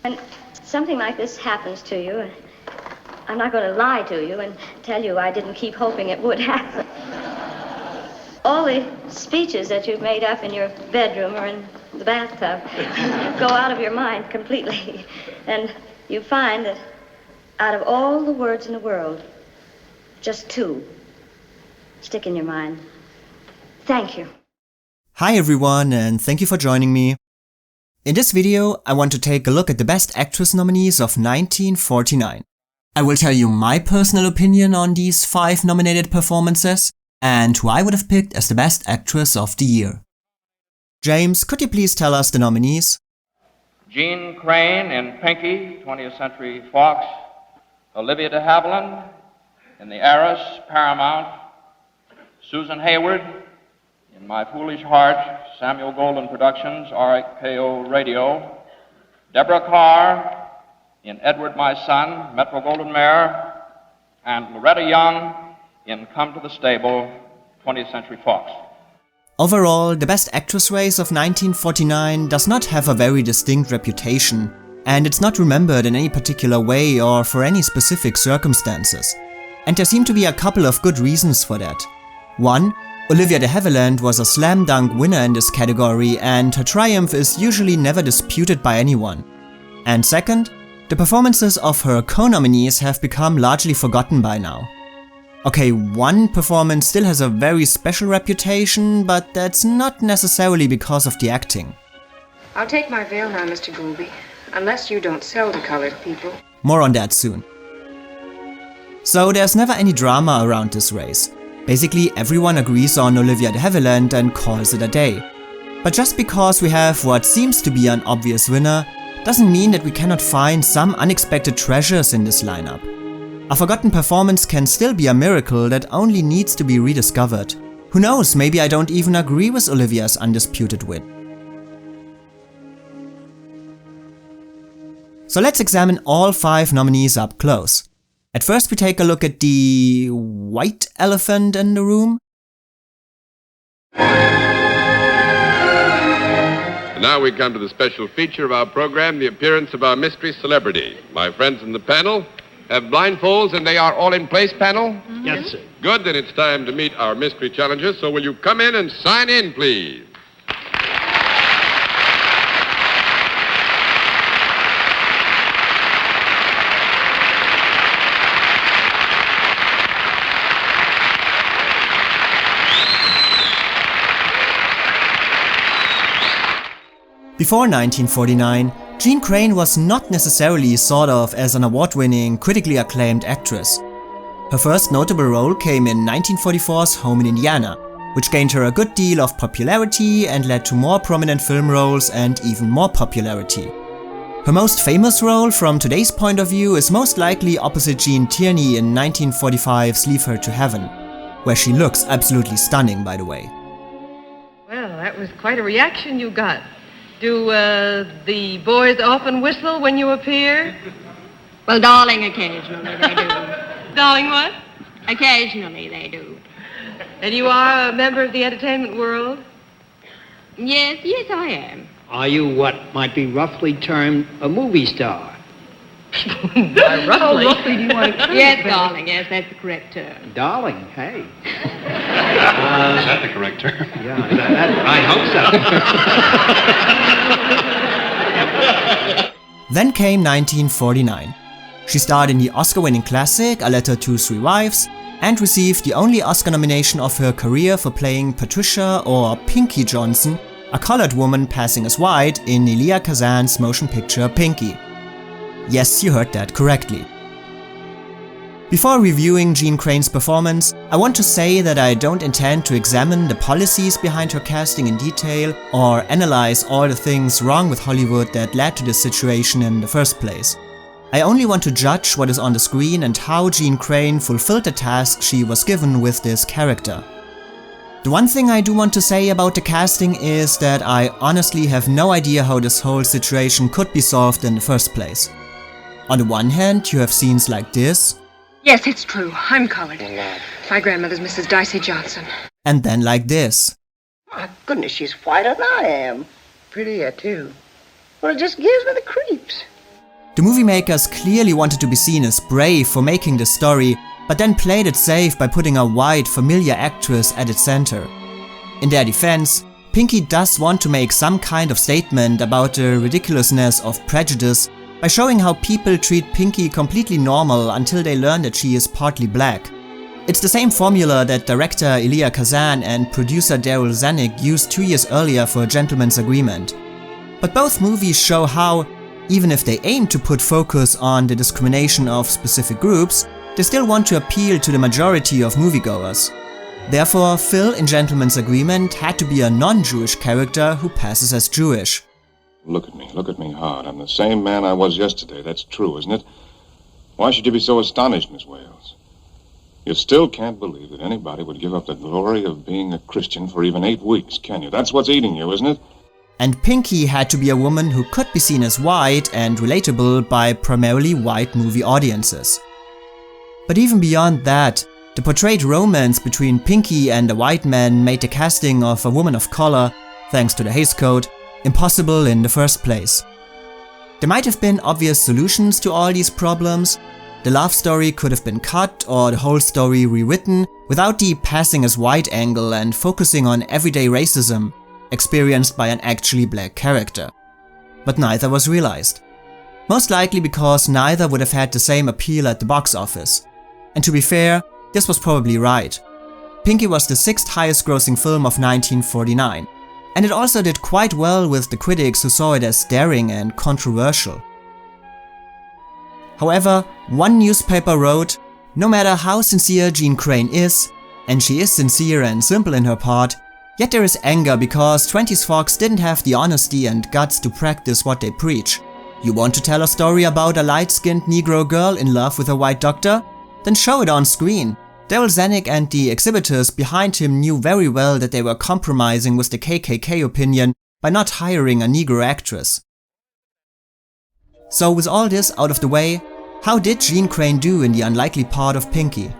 When something like this happens to you, I'm not going to lie to you and tell you I didn't keep hoping it would happen. All the speeches that you've made up in your bedroom or in the bathtub go out of your mind completely. And you find that out of all the words in the world, just 2 stick in your mind. Thank you. Hi everyone, and thank you for joining me. In this video, I want to take a look at the Best Actress nominees of 1949. I will tell you my personal opinion on these 5 nominated performances, and who I would have picked as the Best Actress of the year. James, could you please tell us the nominees? Jeanne Crain in Pinky, 20th Century Fox. Olivia de Havilland in The Heiress, Paramount. Susan Hayward in My Foolish Heart, Samuel Golden Productions, RKO Radio. Deborah Kerr in Edward My Son, Metro Goldwyn Mayer. And Loretta Young in Come to the Stable, 20th Century Fox. Overall, the Best Actress race of 1949 does not have a very distinct reputation, and it's not remembered in any particular way or for any specific circumstances. And there seem to be a couple of good reasons for that. One, Olivia de Havilland was a slam dunk winner in this category, and her triumph is usually never disputed by anyone. And second, the performances of her co-nominees have become largely forgotten by now. Okay, one performance still has a very special reputation, but that's not necessarily because of the acting. I'll take my veil now, Mr. Goulby, unless you don't sell to colored people. More on that soon. So there's never any drama around this race. Basically everyone agrees on Olivia de Havilland and calls it a day. But just because we have what seems to be an obvious winner, doesn't mean that we cannot find some unexpected treasures in this lineup. A forgotten performance can still be a miracle that only needs to be rediscovered. Who knows, maybe I don't even agree with Olivia's undisputed win. So let's examine all 5 nominees up close. At first we take a look at the white elephant in the room. And now we come to the special feature of our program, the appearance of our mystery celebrity. My friends in the panel have blindfolds, and they are all in place, panel? Yes, sir. Good, then it's time to meet our mystery challengers, so will you come in and sign in, please? Before 1949, Jeanne Crain was not necessarily thought of as an award-winning, critically acclaimed actress. Her first notable role came in 1944's Home in Indiana, which gained her a good deal of popularity and led to more prominent film roles and even more popularity. Her most famous role from today's point of view is most likely opposite Gene Tierney in 1945's Leave Her to Heaven, where she looks absolutely stunning, by the way. Well, that was quite a reaction you got. Do the boys often whistle when you appear? Well, darling, occasionally they do. Darling, what? Occasionally they do. And you are a member of the entertainment world? Yes, I am. Are you what might be roughly termed a movie star? Roughly? How roughly do you want to Yes, darling, yes, that's the correct term. Darling, hey. Is that the correct term? Yeah, I hope so. Then came 1949. She starred in the Oscar-winning classic A Letter to Three Wives and received the only Oscar nomination of her career for playing Patricia or Pinky Johnson, a colored woman passing as white in Elia Kazan's motion picture Pinky. Yes, you heard that correctly. Before reviewing Jeanne Crain's performance, I want to say that I don't intend to examine the policies behind her casting in detail or analyze all the things wrong with Hollywood that led to this situation in the first place. I only want to judge what is on the screen and how Jeanne Crain fulfilled the task she was given with this character. The one thing I do want to say about the casting is that I honestly have no idea how this whole situation could be solved in the first place. On the one hand, you have scenes like this. Yes, it's true. I'm colored. My grandmother's Mrs. Dicey Johnson. And then like this. My goodness, she's whiter than I am. Prettier, too. Well, it just gives me the creeps. The movie makers clearly wanted to be seen as brave for making this story, but then played it safe by putting a white, familiar actress at its center. In their defense, Pinky does want to make some kind of statement about the ridiculousness of prejudice by showing how people treat Pinky completely normal until they learn that she is partly black. It's the same formula that director Elia Kazan and producer Darryl Zanuck used 2 years earlier for A Gentleman's Agreement. But both movies show how, even if they aim to put focus on the discrimination of specific groups, they still want to appeal to the majority of moviegoers. Therefore, Phil in Gentleman's Agreement had to be a non-Jewish character who passes as Jewish. Look at me hard. I'm the same man I was yesterday. That's true, isn't it? Why should you be so astonished, Miss Wales? You still can't believe that anybody would give up the glory of being a Christian for even 8 weeks, can you? That's what's eating you, isn't it? And Pinky had to be a woman who could be seen as white and relatable by primarily white movie audiences. But even beyond that, the portrayed romance between Pinky and a white man made the casting of a woman of color, thanks to the Hays Code, impossible in the first place. There might have been obvious solutions to all these problems. The love story could have been cut or the whole story rewritten without the passing as white angle and focusing on everyday racism experienced by an actually black character. But neither was realized. Most likely because neither would have had the same appeal at the box office. And to be fair, this was probably right. Pinky was the 6th highest grossing film of 1949, and it also did quite well with the critics who saw it as daring and controversial. However, one newspaper wrote, "No matter how sincere Jeanne Crain is, and she is sincere and simple in her part, yet there is anger because 20s Fox didn't have the honesty and guts to practice what they preach. You want to tell a story about a light-skinned Negro girl in love with a white doctor? Then show it on screen." Darryl Zanuck and the exhibitors behind him knew very well that they were compromising with the KKK opinion by not hiring a Negro actress. So with all this out of the way, how did Jeanne Crain do in the unlikely part of Pinky?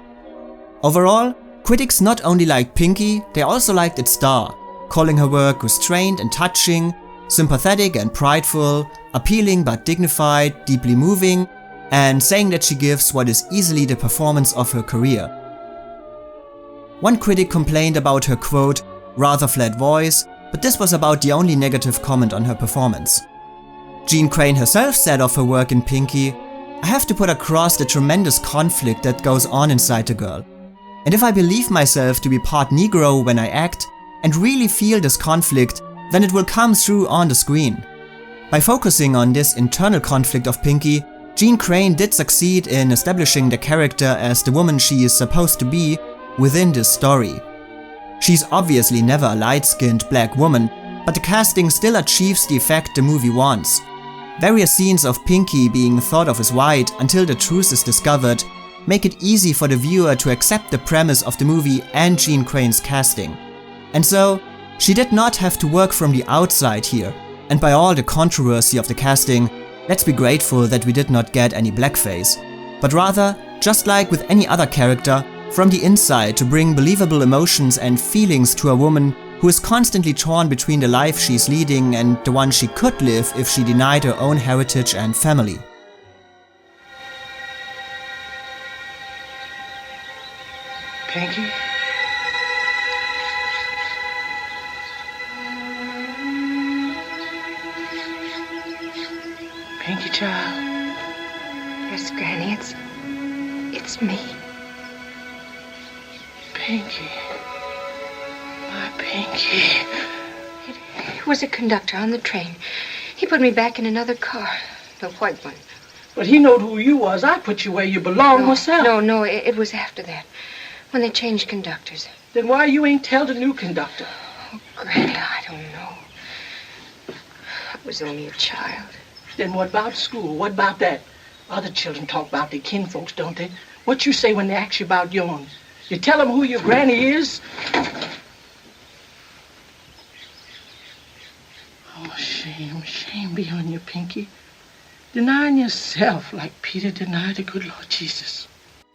Overall, critics not only liked Pinky, they also liked its star, calling her work restrained and touching, sympathetic and prideful, appealing but dignified, deeply moving, and saying that she gives what is easily the performance of her career. One critic complained about her quote, rather flat voice, but this was about the only negative comment on her performance. Jeanne Crain herself said of her work in Pinky, "I have to put across the tremendous conflict that goes on inside the girl. And if I believe myself to be part Negro when I act, and really feel this conflict, then it will come through on the screen." By focusing on this internal conflict of Pinky, Jeanne Crain did succeed in establishing the character as the woman she is supposed to be within this story. She's obviously never a light-skinned black woman, but the casting still achieves the effect the movie wants. Various scenes of Pinky being thought of as white until the truth is discovered make it easy for the viewer to accept the premise of the movie and Jeanne Crain's casting. And so, she did not have to work from the outside here, and by all the controversy of the casting, let's be grateful that we did not get any blackface, but rather, just like with any other character, from the inside to bring believable emotions and feelings to a woman who is constantly torn between the life she's leading and the one she could live if she denied her own heritage and family. Pinky? Pinky, child? Yes, Granny, it's me. Pinky. My Pinky. It was a conductor on the train. He put me back in another car, the white one. But he knowed who you was. I put you where you belong myself. No, it was after that, when they changed conductors. Then why you ain't tell the new conductor? Oh, Granny, I don't know. I was only a child. Then what about school? What about that? Other children talk about their kinfolks, don't they? What you say when they ask you about yours? You tell them who your granny is? Oh, shame be on you, Pinky. Denying yourself like Peter denied the good Lord Jesus.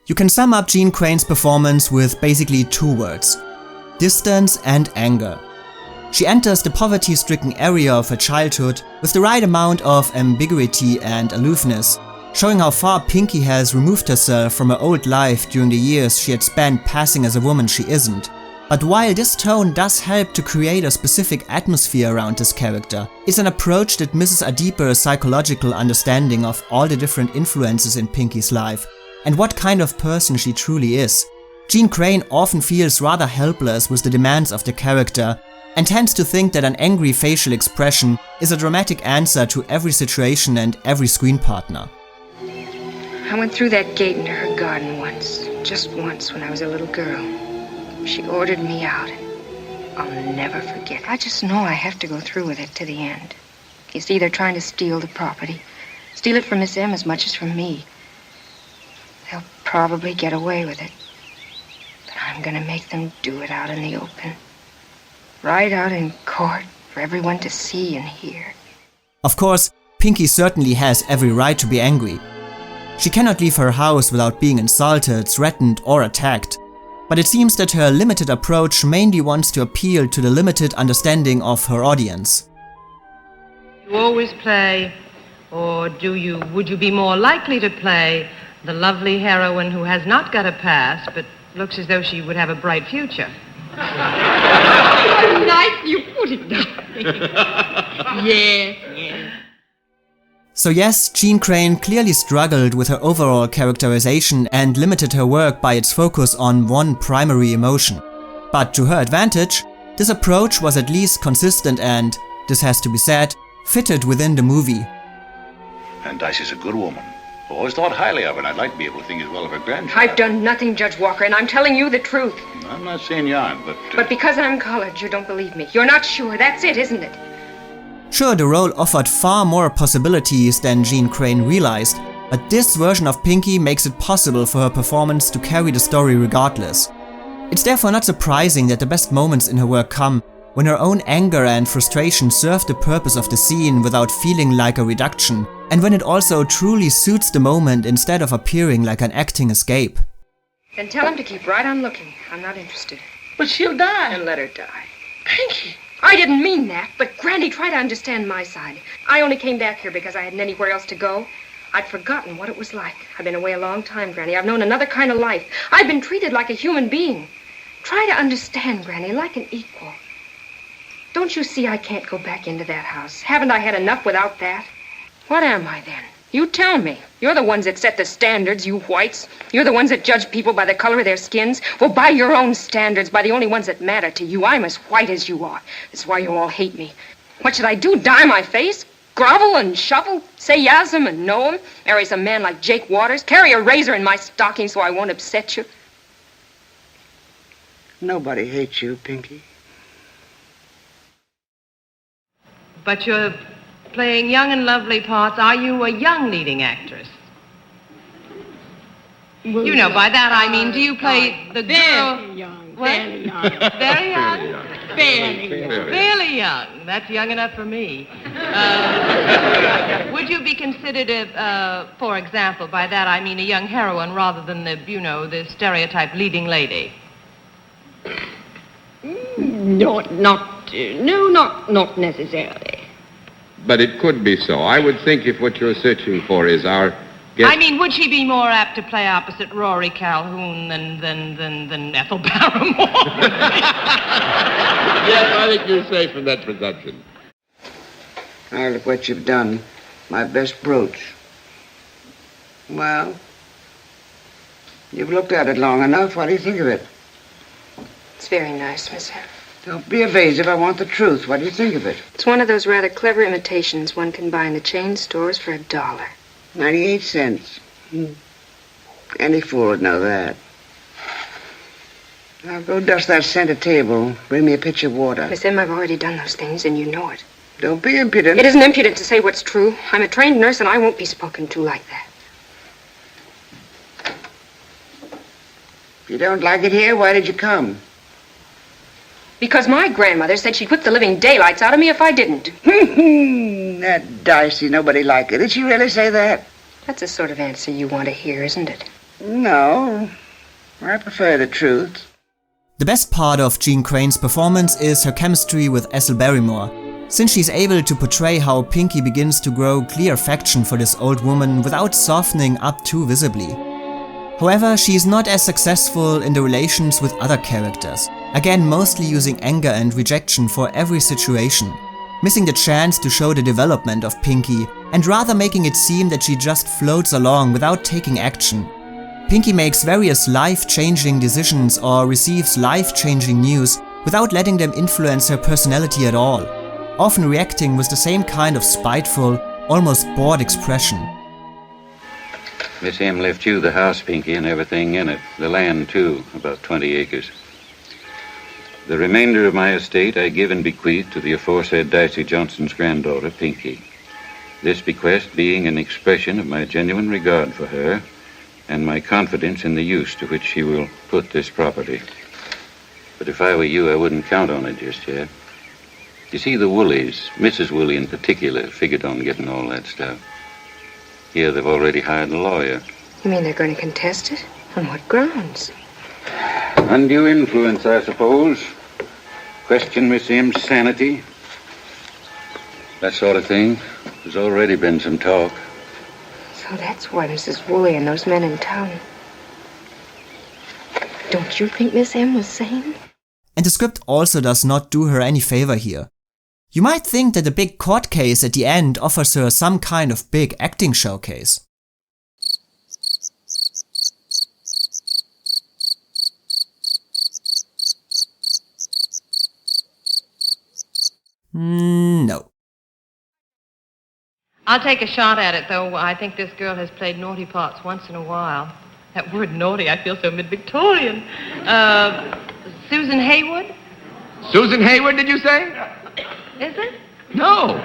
You can sum up Jeanne Crain's performance with basically 2 words: distance and anger. She enters the poverty-stricken area of her childhood with the right amount of ambiguity and aloofness, showing how far Pinky has removed herself from her old life during the years she had spent passing as a woman she isn't. But while this tone does help to create a specific atmosphere around this character, it's an approach that misses a deeper psychological understanding of all the different influences in Pinky's life and what kind of person she truly is. Jeanne Crain often feels rather helpless with the demands of the character and tends to think that an angry facial expression is a dramatic answer to every situation and every screen partner. I went through that gate into her garden once, just once when I was a little girl. She ordered me out. I'll never forget. I just know I have to go through with it to the end. You see, they're trying to steal the property. Steal it from Miss M as much as from me. They'll probably get away with it. But I'm gonna make them do it out in the open. Right out in court for everyone to see and hear. Of course, Pinky certainly has every right to be angry. She cannot leave her house without being insulted, threatened, or attacked. But it seems that her limited approach mainly wants to appeal to the limited understanding of her audience. You always play, or would you be more likely to play the lovely heroine who has not got a past, but looks as though she would have a bright future? How nice you put it, darling. Yes. So yes, Jeanne Crain clearly struggled with her overall characterization and limited her work by its focus on one primary emotion. But to her advantage, this approach was at least consistent and, this has to be said, fitted within the movie. And Dicey's a good woman. I've always thought highly of her, and I'd like to be able to think as well of her grandchild. I've done nothing, Judge Walker, and I'm telling you the truth. I'm not saying you aren't, but... But because I'm colored, you don't believe me. You're not sure. That's it, isn't it? Sure, the role offered far more possibilities than Jeanne Crain realized, but this version of Pinky makes it possible for her performance to carry the story regardless. It's therefore not surprising that the best moments in her work come when her own anger and frustration serve the purpose of the scene without feeling like a reduction, and when it also truly suits the moment instead of appearing like an acting escape. Then tell him to keep right on looking. I'm not interested. But she'll die. And let her die. Pinky. I didn't mean that, but Granny, try to understand my side. I only came back here because I hadn't anywhere else to go. I'd forgotten what it was like. I've been away a long time, Granny. I've known another kind of life. I've been treated like a human being. Try to understand, Granny, like an equal. Don't you see I can't go back into that house? Haven't I had enough without that? What am I then? You tell me. You're the ones that set the standards, you whites. You're the ones that judge people by the color of their skins. Well, by your own standards, by the only ones that matter to you. I'm as white as you are. That's why you all hate me. What should I do? Dye my face? Grovel and shovel? Say yes him and know him? Marry some man like Jake Waters? Carry a razor in my stocking so I won't upset you? Nobody hates you, Pinky. But you're playing young and lovely parts. Are you a young leading actress? Well, you know, by that I mean, do you play the girl? Very young. What? Very young. Very young? Fairly young. Fairly young. That's young enough for me. Would you be considered, for example, by that I mean a young heroine rather than the stereotype leading lady? Not necessarily. But it could be so. I would think if what you're searching for is our guest... I mean, would she be more apt to play opposite Rory Calhoun than Ethel Barrymore? Yes, I think you're safe in that presumption. Oh, look what you've done. My best brooch. Well, you've looked at it long enough. What do you think of it? It's very nice, Miss F. Don't be evasive. I want the truth. What do you think of it? It's one of those rather clever imitations one can buy in the chain stores for $1. 98 cents. Any fool would know that. Now go dust that center table. Bring me a pitcher of water. Miss M, I've already done those things, and you know it. Don't be impudent. It isn't impudent to say what's true. I'm a trained nurse, and I won't be spoken to like that. If you don't like it here, why did you come? Because my grandmother said she'd whip the living daylights out of me if I didn't. That Dicey, nobody liked it. Did she really say that? That's the sort of answer you want to hear, isn't it? No. I prefer the truth. The best part of Jeanne Crain's performance is her chemistry with Ethel Barrymore, since she's able to portray how Pinky begins to grow clear affection for this old woman without softening up too visibly. However, she is not as successful in the relations with other characters, again mostly using anger and rejection for every situation, missing the chance to show the development of Pinky and rather making it seem that she just floats along without taking action. Pinky makes various life-changing decisions or receives life-changing news without letting them influence her personality at all, often reacting with the same kind of spiteful, almost bored expression. Miss M left you the house, Pinky, and everything in it. The land, too, about 20 acres. The remainder of my estate I give and bequeath to the aforesaid Dicey Johnson's granddaughter, Pinky. This bequest being an expression of my genuine regard for her and my confidence in the use to which she will put this property. But if I were you, I wouldn't count on it just yet. You see, the Woolies, Mrs. Woolley in particular, figured on getting all that stuff. Here they've already hired a lawyer. You mean they're going to contest it? On what grounds? Undue influence, I suppose. Question Miss M's sanity. That sort of thing. There's already been some talk. So that's why Mrs. Woolley and those men in town. Don't you think Miss M was sane? And the script also does not do her any favor here. You might think that the big court case at the end offers her some kind of big acting showcase. No. I'll take a shot at it, though. I think this girl has played naughty parts once in a while. That word naughty, I feel so mid-Victorian. Susan Hayward? Susan Hayward, did you say? Is it? No.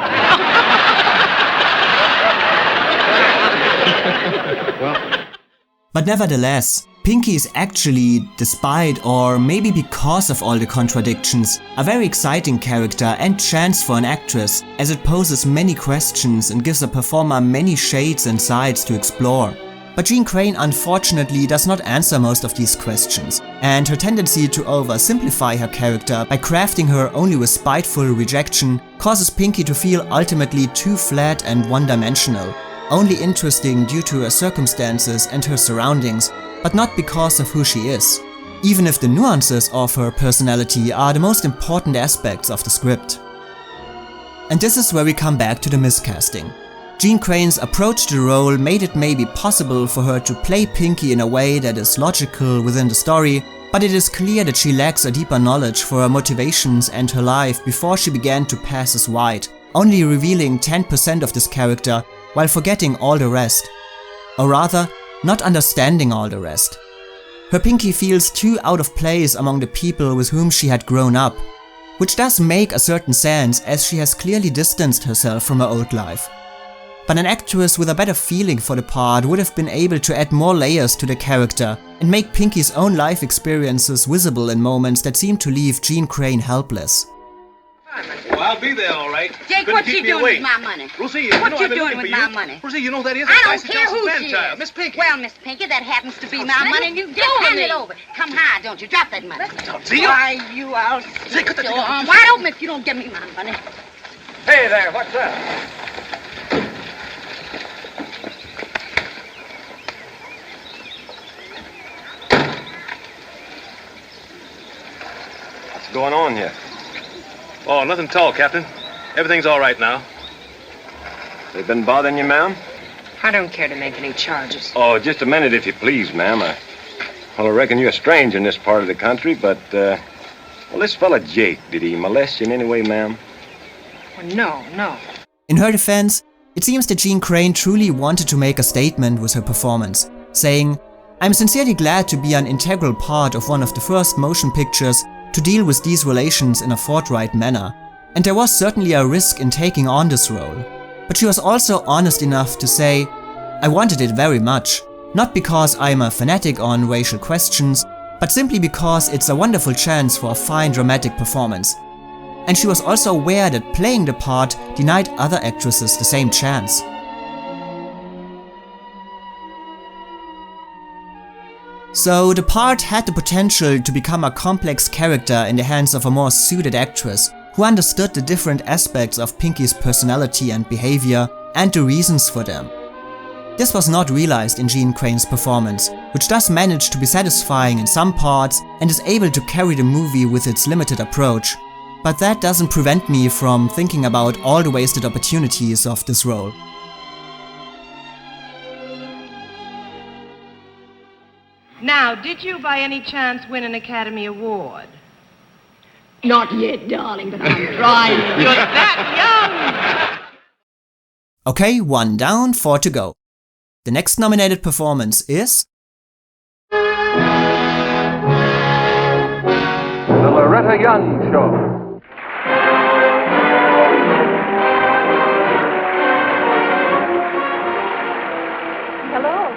But nevertheless, Pinky is actually, despite or maybe because of all the contradictions, a very exciting character and chance for an actress, as it poses many questions and gives a performer many shades and sides to explore. But Jeanne Crain unfortunately does not answer most of these questions, and her tendency to oversimplify her character by crafting her only with spiteful rejection causes Pinky to feel ultimately too flat and one-dimensional, only interesting due to her circumstances and her surroundings, but not because of who she is, even if the nuances of her personality are the most important aspects of the script. And this is where we come back to the miscasting. Jeanne Crain's approach to the role made it maybe possible for her to play Pinky in a way that is logical within the story, but it is clear that she lacks a deeper knowledge for her motivations and her life before she began to pass as white, only revealing 10% of this character while forgetting all the rest. Or rather, not understanding all the rest. Her Pinky feels too out of place among the people with whom she had grown up, which does make a certain sense as she has clearly distanced herself from her old life. But an actress with a better feeling for the part would have been able to add more layers to the character and make Pinky's own life experiences visible in moments that seem to leave Jeanne Crain helpless. Well, I'll be there, all right. Jake, Couldn't what keep you me doing away. with my money? Rosie, What I've you been doing looking with for my you. money? Rosie, you know that is I don't Dicey care Johnson's who she grandchild, is. Miss Pinky. Well, Miss Pinky, that happens to be my money, and you just hand it over. Come high, don't you? Drop that money. See you. Why, you, I'll cut the your thing arm out. wide open if you don't give me my money. Hey there, what's that? What's going on here? Oh, nothing at all, Captain. Everything's all right now. They've been bothering you, ma'am? I don't care to make any charges. Oh, just a minute, if you please, ma'am. I reckon you're a stranger in this part of the country, but, well, this fella Jake, did he molest you in any way, ma'am? Well, no. In her defense, it seems that Jeanne Crain truly wanted to make a statement with her performance, saying, "I'm sincerely glad to be an integral part of one of the first motion pictures to deal with these relations in a forthright manner, and there was certainly a risk in taking on this role. But she was also honest enough to say, I wanted it very much, not because I'm a fanatic on racial questions, but simply because it's a wonderful chance for a fine dramatic performance. And she was also aware that playing the part denied other actresses the same chance." So the part had the potential to become a complex character in the hands of a more suited actress who understood the different aspects of Pinky's personality and behavior and the reasons for them. This was not realized in Jeanne Crain's performance, which does manage to be satisfying in some parts and is able to carry the movie with its limited approach, but that doesn't prevent me from thinking about all the wasted opportunities of this role. Now, did you by any chance win an Academy Award? Not yet, darling, but I'm trying. You're that young! Okay, 1 down, 4 to go. The next nominated performance is The Loretta Young Show. Hello.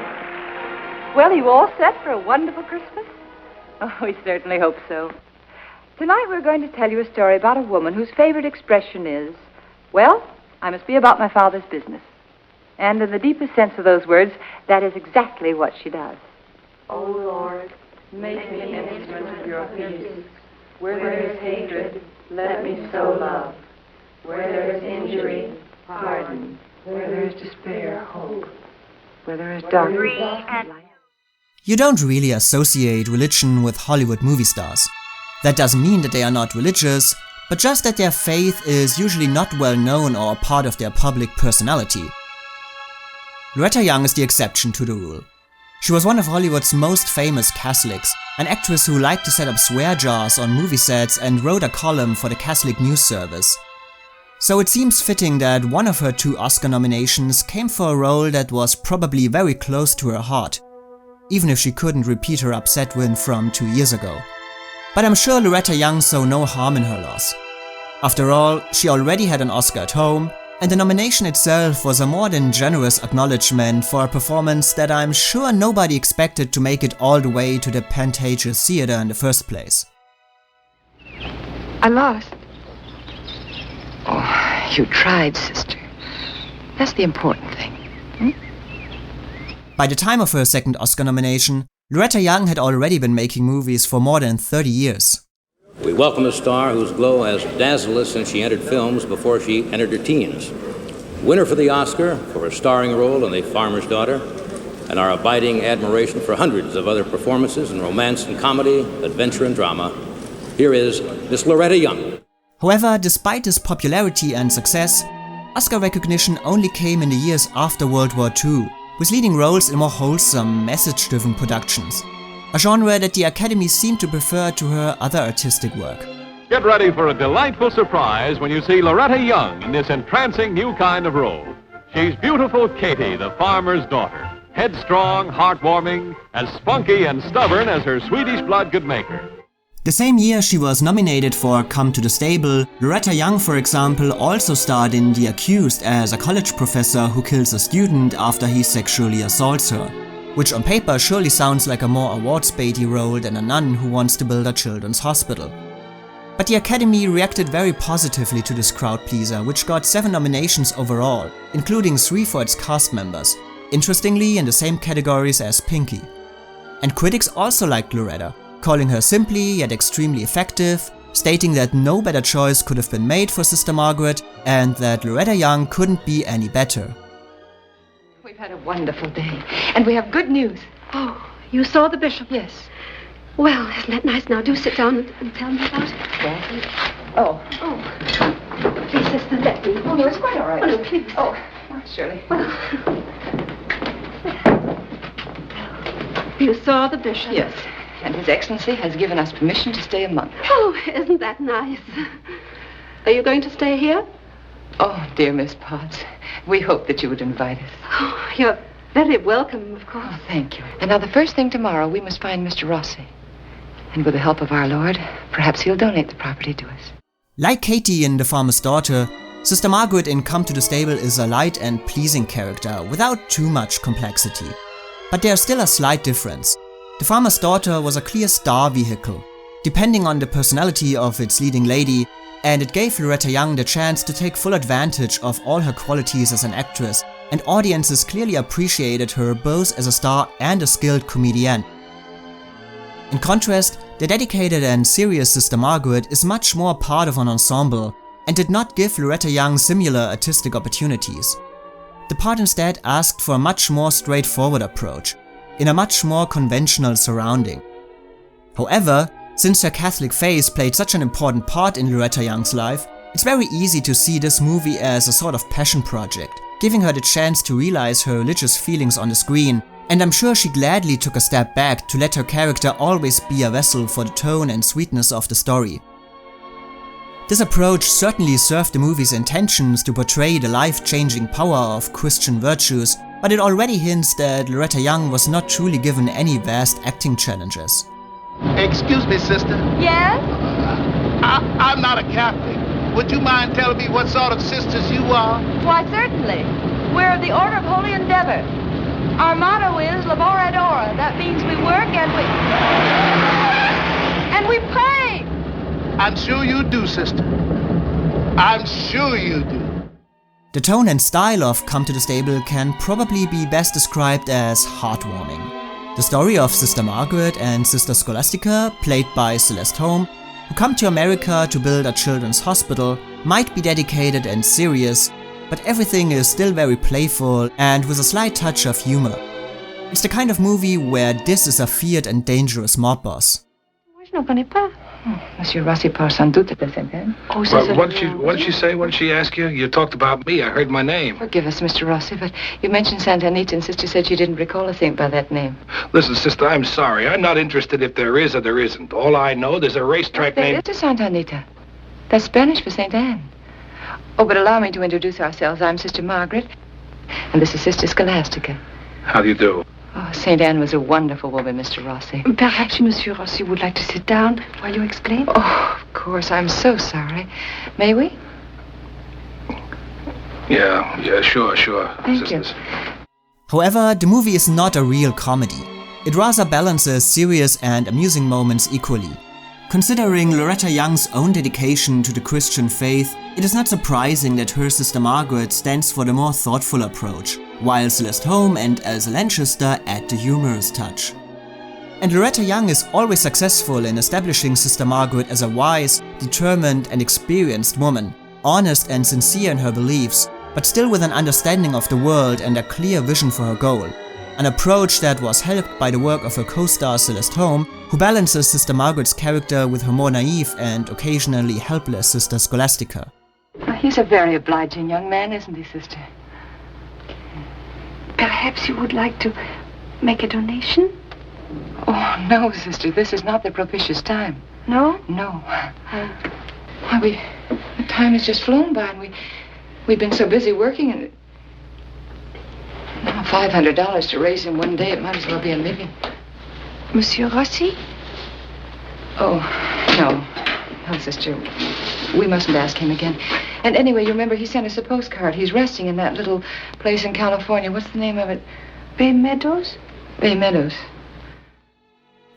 Well, you all set for a wonderful Christmas? Oh, we certainly hope so. Tonight we're going to tell you a story about a woman whose favorite expression is, well, I must be about my father's business. And in the deepest sense of those words, that is exactly what she does. O Lord, make me an instrument of your peace. Where there is hatred, let me sow love. Where there is injury, pardon. Where there is despair, hope. Where there is darkness, light. You don't really associate religion with Hollywood movie stars. That doesn't mean that they are not religious, but just that their faith is usually not well known or a part of their public personality. Loretta Young is the exception to the rule. She was one of Hollywood's most famous Catholics, an actress who liked to set up swear jars on movie sets and wrote a column for the Catholic news service. So it seems fitting that one of her 2 Oscar nominations came for a role that was probably very close to her heart, even if she couldn't repeat her upset win from 2 years ago. But I'm sure Loretta Young saw no harm in her loss. After all, she already had an Oscar at home, and the nomination itself was a more than generous acknowledgement for a performance that I'm sure nobody expected to make it all the way to the Pantages Theatre in the first place. I lost. Oh, you tried, sister. That's the important thing. By the time of her second Oscar nomination, Loretta Young had already been making movies for more than 30 years. We welcome a star whose glow has dazzled us since she entered films before she entered her teens. Winner for the Oscar for her starring role in The Farmer's Daughter, and our abiding admiration for hundreds of other performances in romance and comedy, adventure and drama. Here is Miss Loretta Young. However, despite this popularity and success, Oscar recognition only came in the years after World War II, with leading roles in more wholesome, message-driven productions, a genre that the Academy seemed to prefer to her other artistic work. Get ready for a delightful surprise when you see Loretta Young in this entrancing new kind of role. She's beautiful Katie, the farmer's daughter, headstrong, heartwarming, as spunky and stubborn as her Swedish blood could make her. The same year she was nominated for Come to the Stable, Loretta Young, for example, also starred in The Accused as a college professor who kills a student after he sexually assaults her, which on paper surely sounds like a more awards-baity role than a nun who wants to build a children's hospital. But the Academy reacted very positively to this crowd-pleaser, which got 7 nominations overall, including 3 for its cast members, interestingly in the same categories as Pinky. And critics also liked Loretta, calling her simply yet extremely effective, stating that no better choice could have been made for Sister Margaret and that Loretta Young couldn't be any better. We've had a wonderful day, and we have good news. Oh, you saw the bishop? Yes. Well, isn't that nice? Now do sit down and tell me about it. Well, Oh. Please, sister, let me. Oh, no, it's quite all right. Oh, no, please. Oh, Shirley. You saw the bishop? Yes, and His Excellency has given us permission to stay a month. Oh, isn't that nice? Are you going to stay here? Oh, dear Miss Potts, we hope that you would invite us. Oh, you're very welcome, of course. Oh, thank you. And now the first thing tomorrow, we must find Mr. Rossi. And with the help of our Lord, perhaps he'll donate the property to us. Like Katie in The Farmer's Daughter, Sister Margaret in Come to the Stable is a light and pleasing character without too much complexity. But there's still a slight difference. The Farmer's Daughter was a clear star vehicle, depending on the personality of its leading lady, and it gave Loretta Young the chance to take full advantage of all her qualities as an actress, and audiences clearly appreciated her both as a star and a skilled comedian. In contrast, the dedicated and serious Sister Margaret is much more part of an ensemble and did not give Loretta Young similar artistic opportunities. The part instead asked for a much more straightforward approach, in a much more conventional surrounding. However, since her Catholic faith played such an important part in Loretta Young's life, it's very easy to see this movie as a sort of passion project, giving her the chance to realize her religious feelings on the screen, and I'm sure she gladly took a step back to let her character always be a vessel for the tone and sweetness of the story. This approach certainly served the movie's intentions to portray the life-changing power of Christian virtues, but it already hints that Loretta Young was not truly given any vast acting challenges. Excuse me, sister. Yes? I'm not a Catholic. Would you mind telling me what sort of sisters you are? Why, certainly. We're of the Order of Holy Endeavor. Our motto is Labor et Ora. That means we work and we pray. I'm sure you do, sister. I'm sure you do. The tone and style of Come to the Stable can probably be best described as heartwarming. The story of Sister Margaret and Sister Scholastica, played by Celeste Holm, who come to America to build a children's hospital, might be dedicated and serious, but everything is still very playful and with a slight touch of humor. It's the kind of movie where this is a feared and dangerous mob boss. Je ne connais pas. Monsieur Rossi parle sans doute de Sainte-Anne. What did she say? What did she ask you? You talked about me. I heard my name. Forgive us, Mr. Rossi, but you mentioned Santa Anita, and Sister said she didn't recall a thing by that name. Listen, sister, I'm sorry. I'm not interested if there is or there isn't. All I know, there's a racetrack named... There is a Santa Anita. That's Spanish for Saint Anne. Oh, but allow me to introduce ourselves. I'm Sister Margaret, and this is Sister Scholastica. How do you do? Oh, Saint Anne was a wonderful woman, Mr. Rossi. Perhaps Monsieur Rossi would like to sit down while you explain? Oh, of course. I'm so sorry. May we? Yeah, sure. Thank you. However, the movie is not a real comedy. It rather balances serious and amusing moments equally. Considering Loretta Young's own dedication to the Christian faith, it is not surprising that her Sister Margaret stands for the more thoughtful approach, while Celeste Holm and Elsa Lanchester add the humorous touch. And Loretta Young is always successful in establishing Sister Margaret as a wise, determined and experienced woman, honest and sincere in her beliefs, but still with an understanding of the world and a clear vision for her goal. An approach that was helped by the work of her co-star Celeste Holm, who balances Sister Margaret's character with her more naive and occasionally helpless Sister Scholastica. He's a very obliging young man, isn't he, Sister? Perhaps you would like to make a donation? Oh, no, Sister. This is not the propitious time. No? No. The time has just flown by, and we've been so busy working, and now $500 to raise in one day, it might as well be a living. Monsieur Rossi? Oh, no, Sister. We mustn't ask him again. And anyway, you remember he sent us a postcard. He's resting in that little place in California. What's the name of it? Bay Meadows? Bay Meadows.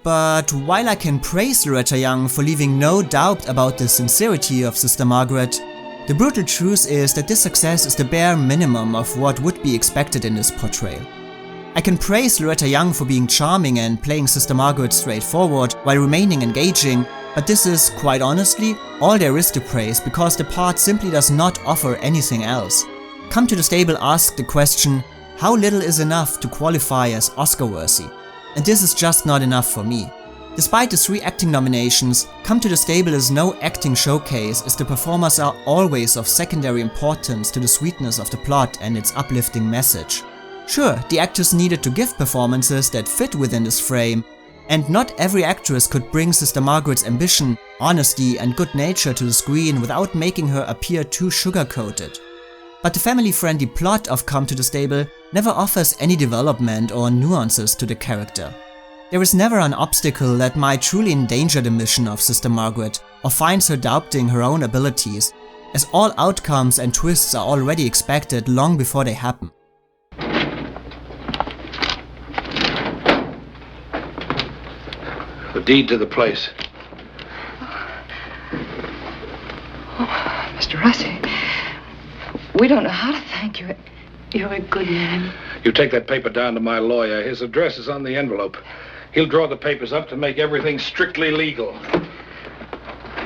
But while I can praise Loretta Young for leaving no doubt about the sincerity of Sister Margaret, the brutal truth is that this success is the bare minimum of what would be expected in this portrayal. I can praise Loretta Young for being charming and playing Sister Margaret straightforward while remaining engaging, but this is, quite honestly, all there is to praise because the part simply does not offer anything else. Come to the Stable asked the question, how little is enough to qualify as Oscar-worthy? And this is just not enough for me. Despite the 3 acting nominations, Come to the Stable is no acting showcase as the performers are always of secondary importance to the sweetness of the plot and its uplifting message. Sure, the actors needed to give performances that fit within this frame, and not every actress could bring Sister Margaret's ambition, honesty and good nature to the screen without making her appear too sugar-coated. But the family-friendly plot of Come to the Stable never offers any development or nuances to the character. There is never an obstacle that might truly endanger the mission of Sister Margaret or finds her doubting her own abilities, as all outcomes and twists are already expected long before they happen. The deed to the place. Oh, Mr. Rossi, we don't know how to thank you. You're a good man. You take that paper down to my lawyer. His address is on the envelope. He'll draw the papers up to make everything strictly legal.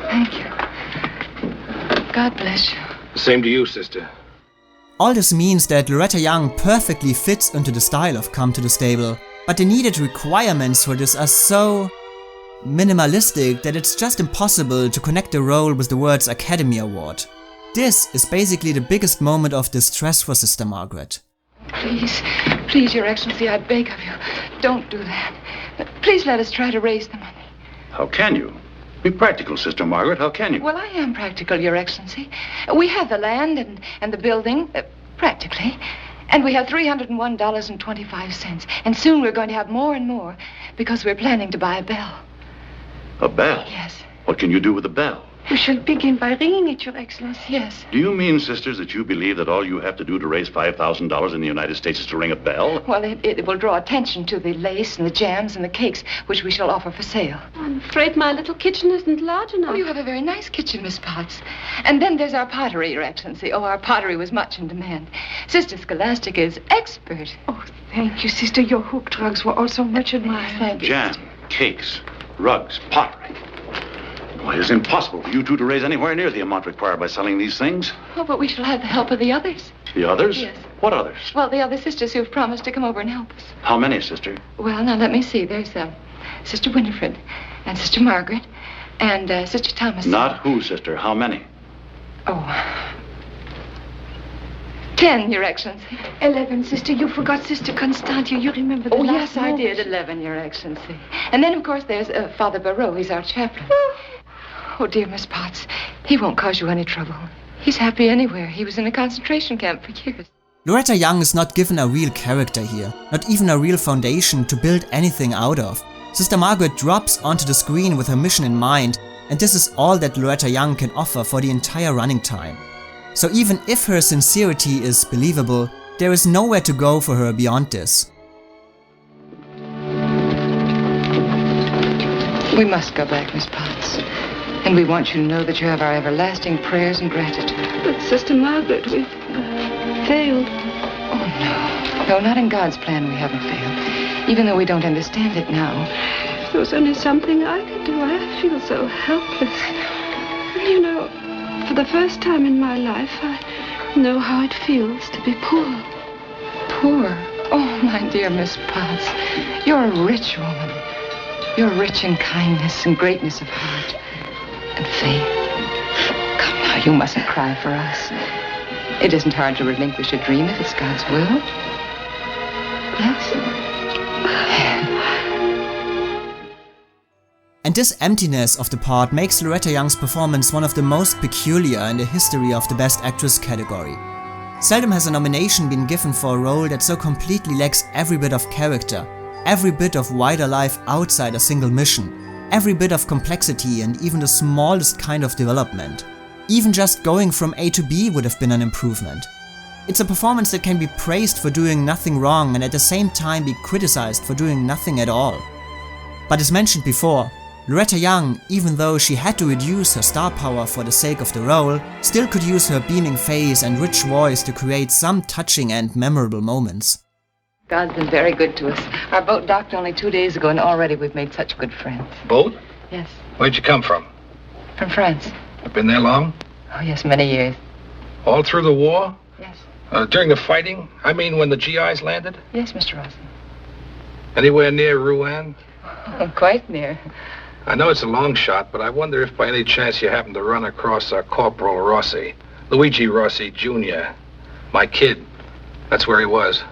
Thank you. God bless you. Same to you, sister. All this means that Loretta Young perfectly fits into the style of Come to the Stable, but the needed requirements for this are so minimalistic that it's just impossible to connect the role with the words Academy Award. This is basically the biggest moment of distress for Sister Margaret. Please, Your Excellency, I beg of you, don't do that. Please let us try to raise the money. How can you? Be practical, Sister Margaret. How can you? Well, I am practical, Your Excellency. We have the land and the building, practically. And we have $301.25. And soon we're going to have more and more because we're planning to buy a bell. A bell? Yes. What can you do with a bell? We shall begin by ringing it, Your Excellency. Yes. Do you mean, sisters, that you believe that all you have to do to raise $5,000 in the United States is to ring a bell? Well, it will draw attention to the lace and the jams and the cakes, which we shall offer for sale. I'm afraid my little kitchen isn't large enough. Oh, you have a very nice kitchen, Miss Potts. And then there's our pottery, Your Excellency. Oh, our pottery was much in demand. Sister Scholastica is expert. Oh, thank you, Sister. Your hooked rugs were also much admired. Thank you. Jam, cakes, rugs, pottery. Well, it is impossible for you two to raise anywhere near the amount required by selling these things. Oh, but we shall have the help of the others. The others? Yes. What others? Well, the other sisters who've promised to come over and help us. How many, sister? Well, now, let me see. There's Sister Winifred and Sister Margaret and Sister Thomas. Not who, sister. How many? Oh. 10, Your Excellency. 11, Sister. You forgot Sister Constantia. You remember the Oh, last yes, I moment. did. 11, Your Excellency. And then, of course, there's Father Barreau. He's our chaplain. Oh, dear Miss Potts, he won't cause you any trouble. He's happy anywhere. He was in a concentration camp for years. Loretta Young is not given a real character here, not even a real foundation to build anything out of. Sister Margaret drops onto the screen with her mission in mind, and this is all that Loretta Young can offer for the entire running time. So even if her sincerity is believable, there is nowhere to go for her beyond this. We must go back, Miss Potts. And we want you to know that you have our everlasting prayers and gratitude. But, Sister Margaret, we've failed. Oh, no. No, not in God's plan we haven't failed. Even though we don't understand it now. If there was only something I could do, I feel so helpless. You know, for the first time in my life, I know how it feels to be poor. Poor? Oh, my dear Miss Potts, you're a rich woman. You're rich in kindness and greatness of heart. And faith. Come now, you mustn't cry for us. It isn't hard to relinquish a dream if it's God's will. Yes? And this emptiness of the part makes Loretta Young's performance one of the most peculiar in the history of the Best Actress category. Seldom has a nomination been given for a role that so completely lacks every bit of character, every bit of wider life outside a single mission, every bit of complexity and even the smallest kind of development. Even just going from A to B would have been an improvement. It's a performance that can be praised for doing nothing wrong and at the same time be criticized for doing nothing at all. But as mentioned before, Loretta Young, even though she had to reduce her star power for the sake of the role, still could use her beaming face and rich voice to create some touching and memorable moments. God's been very good to us. Our boat docked only 2 days ago, and already we've made such good friends. Boat? Yes. Where'd you come from? From France. Been there long? Oh, yes, many years. All through the war? Yes. During the fighting? I mean, when the GIs landed? Yes, Mr. Rawson. Anywhere near Rouen? Oh, quite near. I know it's a long shot, but I wonder if by any chance you happened to run across Corporal Rossi. Luigi Rossi, Jr. My kid. That's where he was.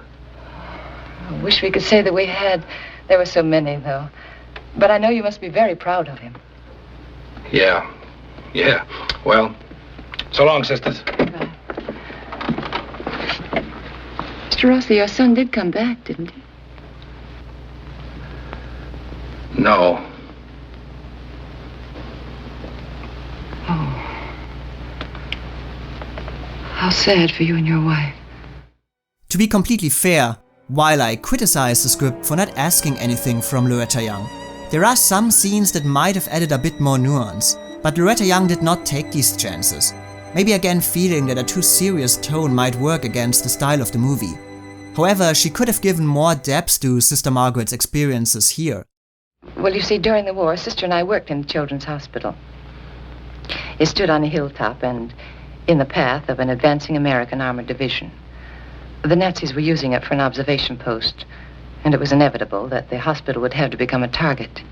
I wish we could say that we had. There were so many, though. But I know you must be very proud of him. Yeah. Well, so long, sisters. Bye. Mr. Rossi, your son did come back, didn't he? No. Oh. How sad for you and your wife. To be completely fair, while I criticize the script for not asking anything from Loretta Young, there are some scenes that might have added a bit more nuance, but Loretta Young did not take these chances. Maybe again feeling that a too serious tone might work against the style of the movie. However, she could have given more depth to Sister Margaret's experiences here. Well, you see, during the war, Sister and I worked in the Children's Hospital. It stood on a hilltop and in the path of an advancing American armored division. The Nazis were using it for an observation post, and it was inevitable that the hospital would have to become a target.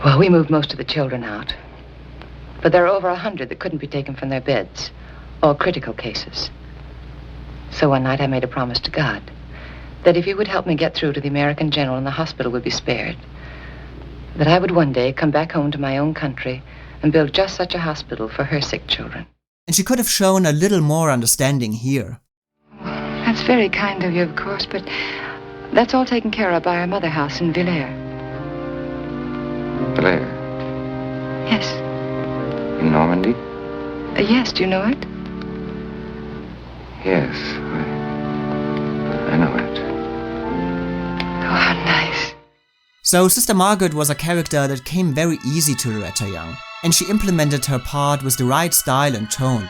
Well, we moved most of the children out. But there are over 100 that couldn't be taken from their beds, all critical cases. So one night I made a promise to God that if he would help me get through to the American general and the hospital would be spared, that I would one day come back home to my own country and build just such a hospital for her sick children. And she could have shown a little more understanding here. That's very kind of you, of course, but that's all taken care of by our mother house in Villers. Blair, Yes. in Normandy? Yes, do you know it? Yes, I know it. Oh, how nice. So Sister Margaret was a character that came very easy to Loretta Young, and she implemented her part with the right style and tone.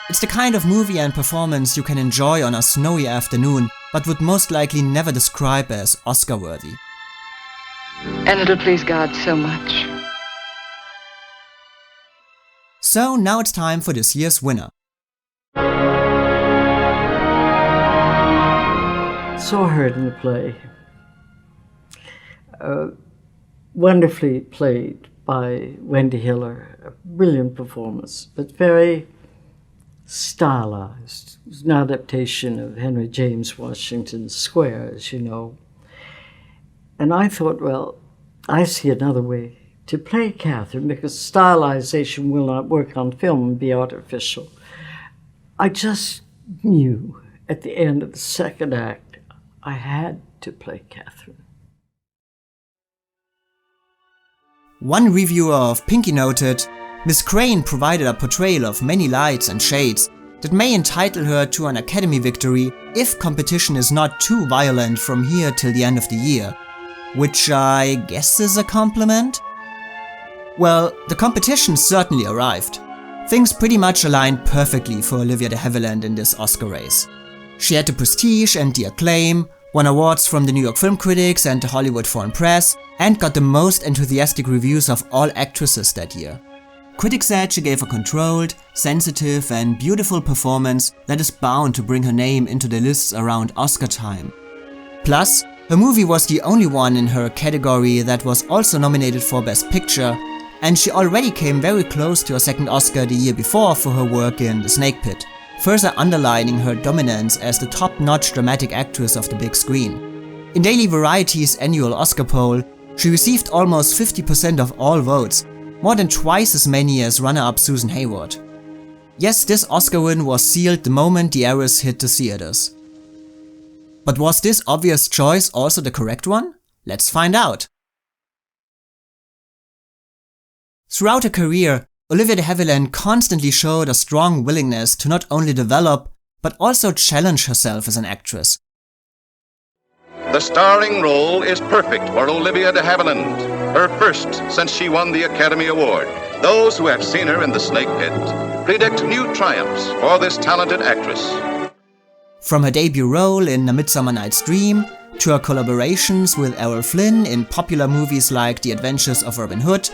It's the kind of movie and performance you can enjoy on a snowy afternoon, but would most likely never describe as Oscar-worthy. And it'll please God so much. So now it's time for this year's winner. Saw her in the play. Wonderfully played by Wendy Hiller. A brilliant performance, but very stylized. It was an adaptation of Henry James Washington's Square, as you know. And I thought, well, I see another way to play Catherine, because stylization will not work on film and be artificial. I just knew at the end of the second act, I had to play Catherine. One reviewer of Pinky noted, Miss Crain provided a portrayal of many lights and shades that may entitle her to an Academy victory if competition is not too violent from here till the end of the year. Which I guess is a compliment? Well, the competition certainly arrived. Things pretty much aligned perfectly for Olivia de Havilland in this Oscar race. She had the prestige and the acclaim, won awards from the New York Film Critics and the Hollywood Foreign Press, and got the most enthusiastic reviews of all actresses that year. Critics said she gave a controlled, sensitive and beautiful performance that is bound to bring her name into the lists around Oscar time. Plus, her movie was the only one in her category that was also nominated for Best Picture, and she already came very close to her second Oscar the year before for her work in The Snake Pit, further underlining her dominance as the top-notch dramatic actress of the big screen. In Daily Variety's annual Oscar poll, she received almost 50% of all votes, more than twice as many as runner-up Susan Hayward. Yes, this Oscar win was sealed the moment the Heiress hit the theaters. But was this obvious choice also the correct one? Let's find out. Throughout her career, Olivia de Havilland constantly showed a strong willingness to not only develop, but also challenge herself as an actress. The starring role is perfect for Olivia de Havilland, her first since she won the Academy Award. Those who have seen her in The Snake Pit predict new triumphs for this talented actress. From her debut role in A Midsummer Night's Dream, to her collaborations with Errol Flynn in popular movies like The Adventures of Robin Hood,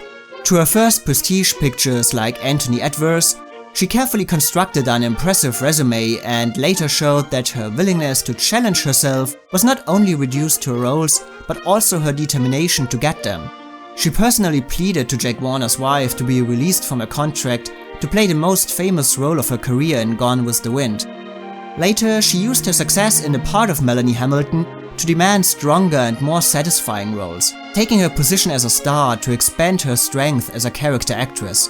to her first prestige pictures like Anthony Adverse, she carefully constructed an impressive resume and later showed that her willingness to challenge herself was not only reduced to her roles, but also her determination to get them. She personally pleaded to Jack Warner's wife to be released from her contract to play the most famous role of her career in Gone with the Wind. Later, she used her success in the part of Melanie Hamilton to demand stronger and more satisfying roles, taking her position as a star to expand her strength as a character actress.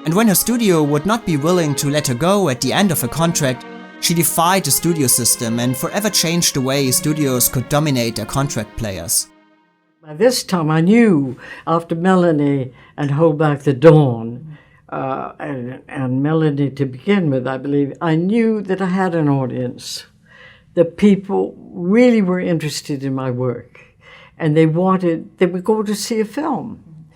And when her studio would not be willing to let her go at the end of her contract, she defied the studio system and forever changed the way studios could dominate their contract players. By this time I knew, after Melanie and Hold Back the Dawn, and Melanie to begin with, I believe, I knew that I had an audience. The people really were interested in my work, and they would go to see a film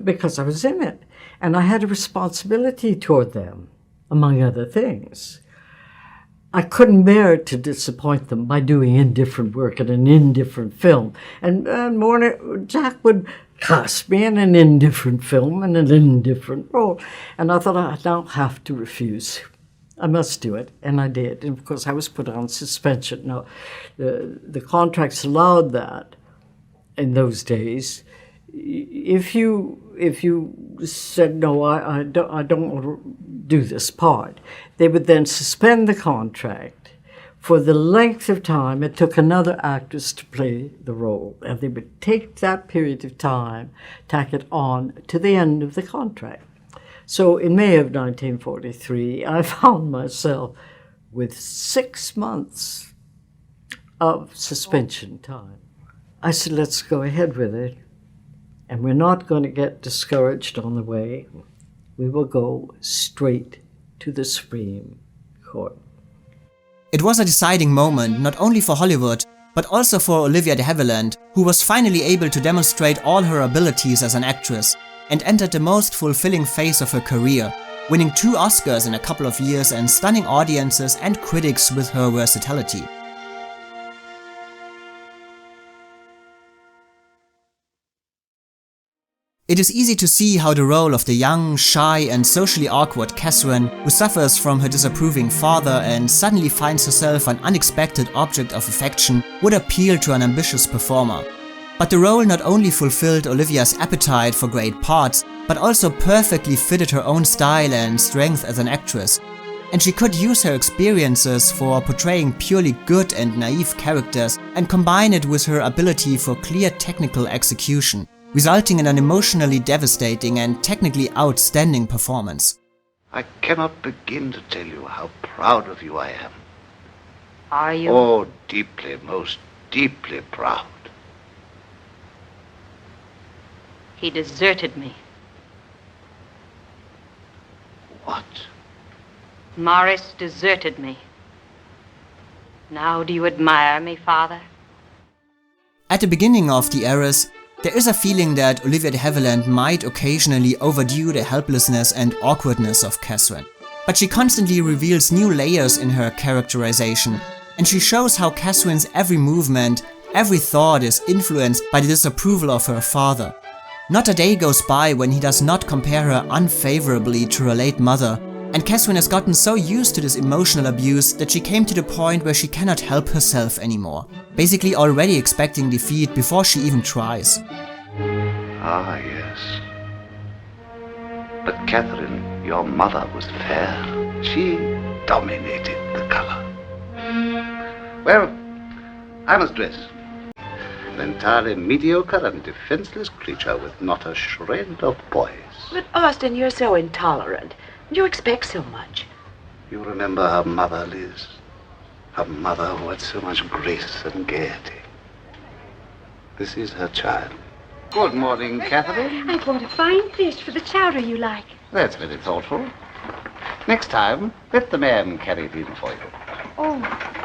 because I was in it. And I had a responsibility toward them, among other things. I couldn't bear to disappoint them by doing indifferent work in an indifferent film. And Jack would cast me in an indifferent film in an indifferent role. And I thought, I don't have to refuse. I must do it. And I did. And of course, I was put on suspension. Now, the contracts allowed that in those days. If you said, no, I don't want to do this part, they would then suspend the contract for the length of time it took another actress to play the role. And they would take that period of time, tack it on to the end of the contract. So in May of 1943, I found myself with 6 months of suspension time. I said, let's go ahead with it. And we're not going to get discouraged on the way. We will go straight to the Supreme Court. It was a deciding moment not only for Hollywood, but also for Olivia de Havilland, who was finally able to demonstrate all her abilities as an actress and entered the most fulfilling phase of her career, winning 2 Oscars in a couple of years and stunning audiences and critics with her versatility. It is easy to see how the role of the young, shy and socially awkward Catherine, who suffers from her disapproving father and suddenly finds herself an unexpected object of affection, would appeal to an ambitious performer. But the role not only fulfilled Olivia's appetite for great parts, but also perfectly fitted her own style and strength as an actress. And she could use her experiences for portraying purely good and naive characters and combine it with her ability for clear technical execution, resulting in an emotionally devastating and technically outstanding performance. I cannot begin to tell you how proud of you I am. Are you? Oh, deeply, most deeply proud. He deserted me. What? Morris deserted me. Now do you admire me, Father? At the beginning of the Heiress, there is a feeling that Olivia de Havilland might occasionally overdo the helplessness and awkwardness of Catherine. But she constantly reveals new layers in her characterization, and she shows how Catherine's every movement, every thought is influenced by the disapproval of her father. Not a day goes by when he does not compare her unfavorably to her late mother, and Catherine has gotten so used to this emotional abuse that she came to the point where she cannot help herself anymore, basically already expecting defeat before she even tries. Ah, yes. But Catherine, your mother was fair. She dominated the color. Well, I must dress. An entirely mediocre and defenseless creature with not a shred of poise. But, Austin, you're so intolerant. You expect so much. You remember her mother, Liz? Her mother who had so much grace and gaiety. This is her child. Good morning, Catherine. I bought a fine fish for the chowder you like. That's very thoughtful. Next time, let the man carry it in for you. Oh,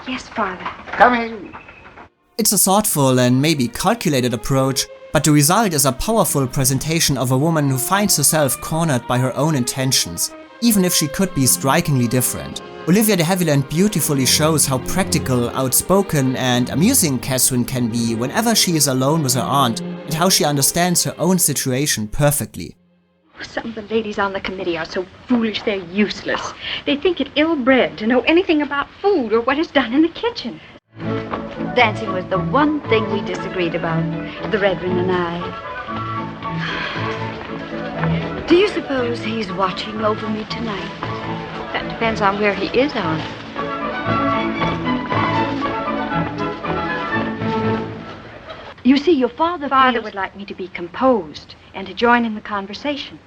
yes, Father. Coming. It's a thoughtful and maybe calculated approach, but the result is a powerful presentation of a woman who finds herself cornered by her own intentions, even if she could be strikingly different. Olivia de Havilland beautifully shows how practical, outspoken and amusing Catherine can be whenever she is alone with her aunt, and how she understands her own situation perfectly. Some of the ladies on the committee are so foolish they're useless. They think it ill-bred to know anything about food or what is done in the kitchen. Dancing was the one thing we disagreed about, the Reverend and I. Do you suppose he's watching over me tonight? That depends on where he is, Aunt. You see, your father would like me to be composed and to join in the conversation.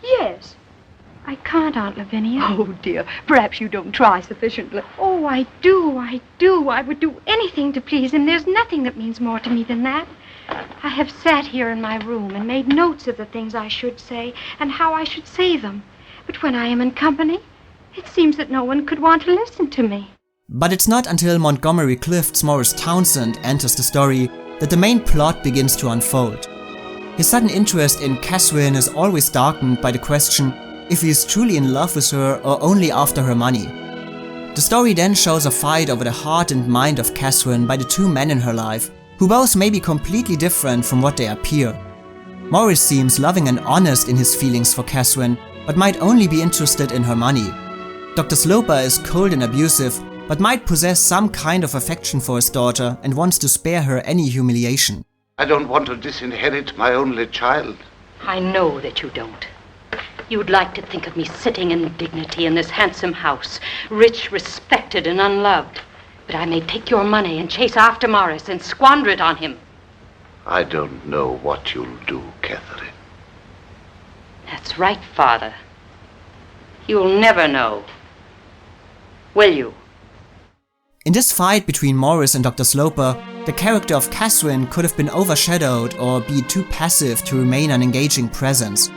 Yes. I can't, Aunt Lavinia. Oh, dear. Perhaps you don't try sufficiently. Oh, I do. I would do anything to please him. There's nothing that means more to me than that. I have sat here in my room and made notes of the things I should say and how I should say them. But when I am in company, it seems that no one could want to listen to me. But it's not until Montgomery Clift's Morris Townsend enters the story that the main plot begins to unfold. His sudden interest in Catherine is always darkened by the question if he is truly in love with her or only after her money. The story then shows a fight over the heart and mind of Catherine by the two men in her life, who both may be completely different from what they appear. Morris seems loving and honest in his feelings for Catherine, but might only be interested in her money. Dr. Sloper is cold and abusive, but might possess some kind of affection for his daughter and wants to spare her any humiliation. I don't want to disinherit my only child. I know that you don't. You'd like to think of me sitting in dignity in this handsome house, rich, respected, and unloved. But I may take your money and chase after Morris and squander it on him. I don't know what you'll do, Catherine. That's right, Father. You'll never know. Will you? In this fight between Morris and Dr. Sloper, the character of Catherine could have been overshadowed or be too passive to remain an engaging presence.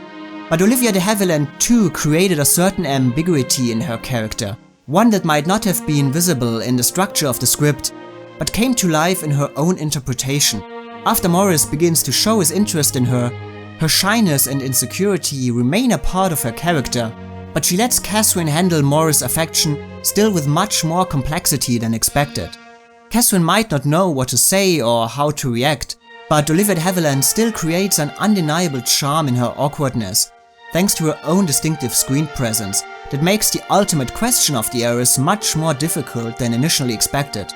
But Olivia de Havilland too created a certain ambiguity in her character, one that might not have been visible in the structure of the script, but came to life in her own interpretation. After Morris begins to show his interest in her, her shyness and insecurity remain a part of her character, but she lets Catherine handle Morris' affection still with much more complexity than expected. Catherine might not know what to say or how to react, but Olivia de Havilland still creates an undeniable charm in her awkwardness, thanks to her own distinctive screen presence that makes the ultimate question of the heiress much more difficult than initially expected.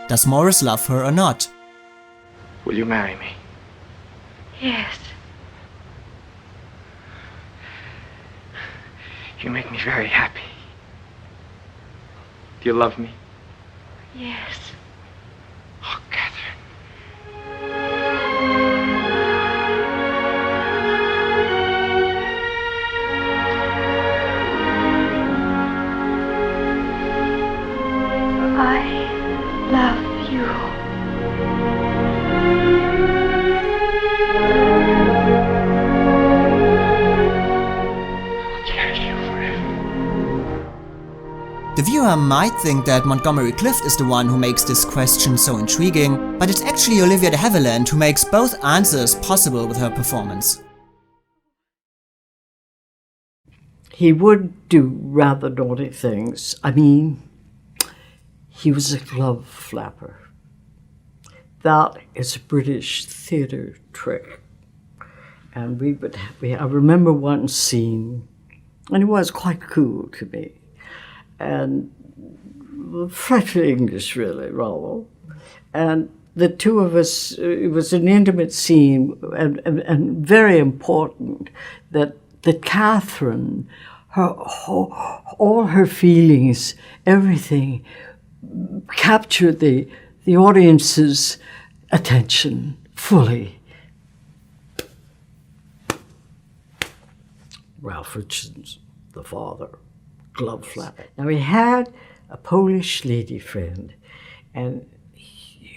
Does Morris love her or not? Will you marry me? Yes. You make me very happy. Do you love me? Yes. Oh, Catherine. I love you. The viewer might think that Montgomery Clift is the one who makes this question so intriguing, but it's actually Olivia de Havilland who makes both answers possible with her performance. He would do rather naughty things. I mean, he was a glove flapper. That is a British theatre trick. And I remember one scene, and it was quite cool to me. And frightfully English, really, rather. And the two of us, it was an intimate scene and very important that Catherine, all her feelings, everything, captured the audience's attention fully. Ralph Richardson's the father. Glove flapper. Now, he had a Polish lady friend, and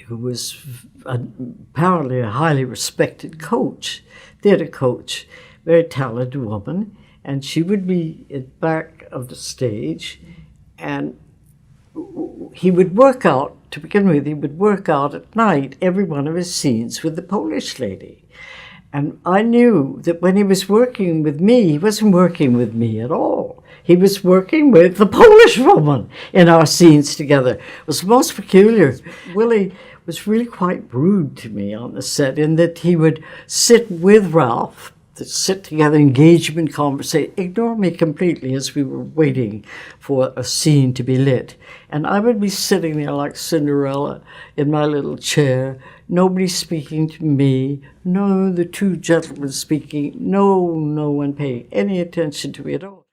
who was apparently a highly respected coach, theatre coach, very talented woman, and she would be at the back of the stage, and he would work out, to begin with, he would work out at night every one of his scenes with the Polish lady. And I knew that when he was working with me, he wasn't working with me at all. He was working with the Polish woman in our scenes together. It was most peculiar. Willie was really quite rude to me on the set in that he would sit with Ralph, sit together, engagement, conversation, ignore me completely as we were waiting for a scene to be lit. And I would be sitting there like Cinderella in my little chair, nobody speaking to me, no, the two gentlemen speaking, no one paying any attention to me at all.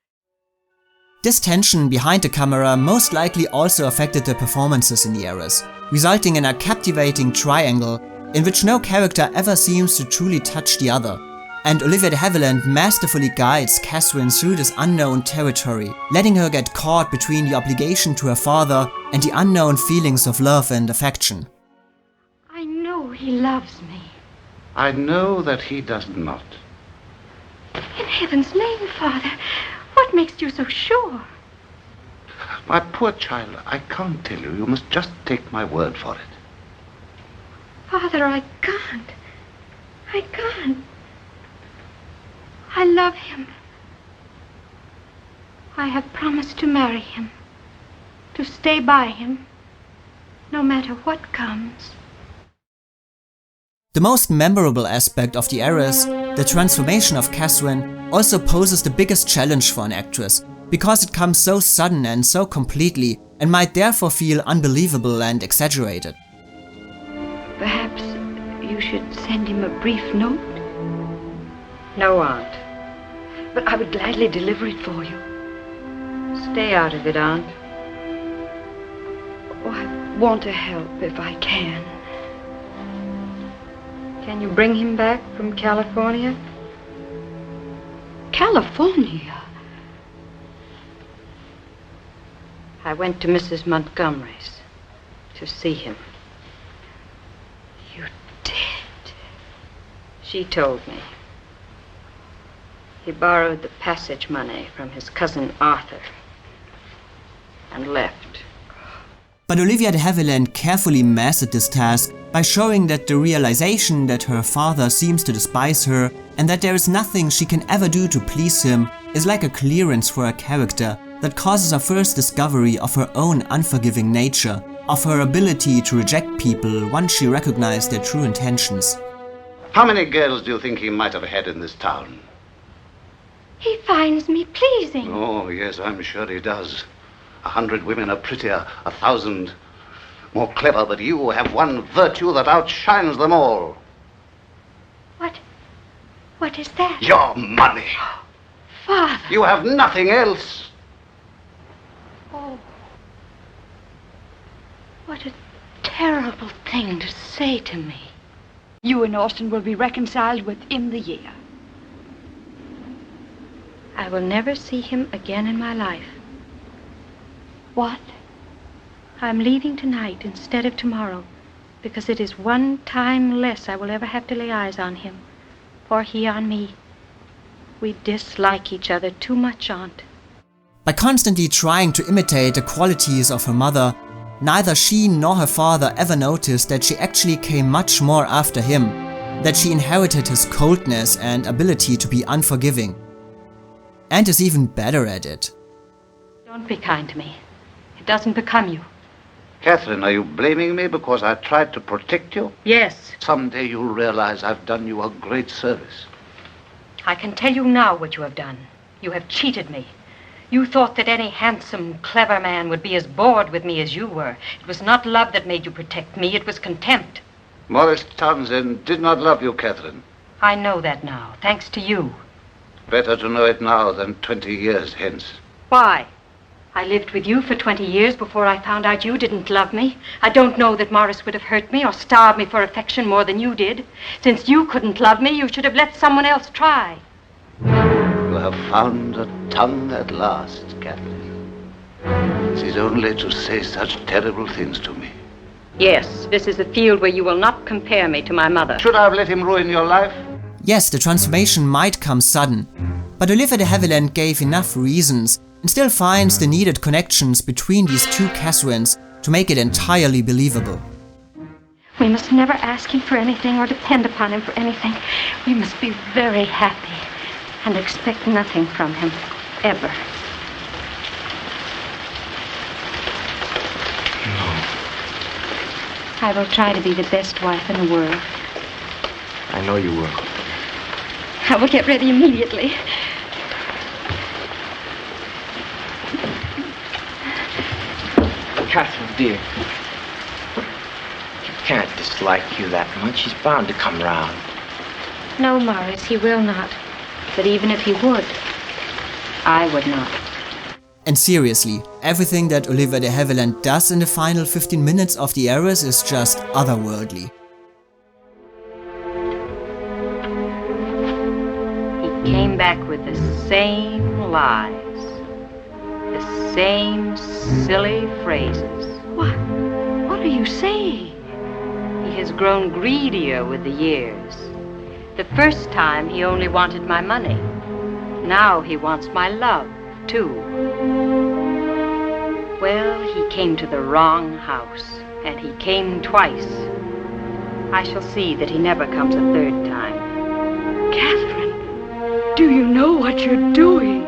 This tension behind the camera most likely also affected the performances in the Heiress, resulting in a captivating triangle in which no character ever seems to truly touch the other. And Olivia de Havilland masterfully guides Catherine through this unknown territory, letting her get caught between the obligation to her father and the unknown feelings of love and affection. I know he loves me. I know that he does not. In heaven's name, Father, what makes you so sure? My poor child, I can't tell you. You must just take my word for it. Father, I can't. I can't. I love him. I have promised to marry him. to stay by him, no matter what comes. The most memorable aspect of the Heiress, the transformation of Catherine, also poses the biggest challenge for an actress, because it comes so sudden and so completely, and might therefore feel unbelievable and exaggerated. Perhaps you should send him a brief note? No, Aunt. But I would gladly deliver it for you. Stay out of it, Aunt. Oh, I want to help if I can. Can you bring him back from California? California? I went to Mrs. Montgomery's to see him. You did? She told me. He borrowed the passage money from his cousin Arthur and left. But Olivia de Havilland carefully mastered this task by showing that the realization that her father seems to despise her and that there is nothing she can ever do to please him is like a clearance for her character that causes her first discovery of her own unforgiving nature, of her ability to reject people once she recognized their true intentions. How many girls do you think he might have had in this town? He finds me pleasing. Oh, yes, I'm sure he does. 100 women are prettier, 1,000 more clever, but you have one virtue that outshines them all. What is that? Your money. Father. You have nothing else. Oh. What a terrible thing to say to me. You and Austin will be reconciled within the year. I will never see him again in my life. What? I'm leaving tonight instead of tomorrow, because it is one time less I will ever have to lay eyes on him, or he on me. We dislike each other too much, Aunt. By constantly trying to imitate the qualities of her mother, neither she nor her father ever noticed that she actually came much more after him, that she inherited his coldness and ability to be unforgiving. And is even better at it. Don't be kind to me. It doesn't become you. Catherine, are you blaming me because I tried to protect you? Yes. Someday you'll realize I've done you a great service. I can tell you now what you have done. You have cheated me. You thought that any handsome, clever man would be as bored with me as you were. It was not love that made you protect me. It was contempt. Morris Townsend did not love you, Catherine. I know that now, thanks to you. Better to know it now than 20 years hence. Why? I lived with you for 20 years before I found out you didn't love me. I don't know that Morris would have hurt me or starved me for affection more than you did. Since you couldn't love me, you should have let someone else try. You have found a tongue at last, Catherine. It is only to say such terrible things to me. Yes, this is a field where you will not compare me to my mother. Should I have let him ruin your life? Yes, the transformation might come sudden, but Olivia de Havilland gave enough reasons and still finds the needed connections between these two Catherines to make it entirely believable. We must never ask him for anything or depend upon him for anything. We must be very happy and expect nothing from him, ever. I will try to be the best wife in the world. I know you will. I will get ready immediately. Catherine, dear. He can't dislike you that much. He's bound to come round. No, Morris, he will not. But even if he would, I would not. And seriously, everything that Olivia de Havilland does in the final 15 minutes of The Heiress is just otherworldly. He came back with the same lies, the same silly phrases. What are you saying? He has grown greedier with the years. The first time he only wanted my money. Now he wants my love, too. Well, he came to the wrong house, and he came twice. I shall see that he never comes a third time. Catherine, do you know what you're doing?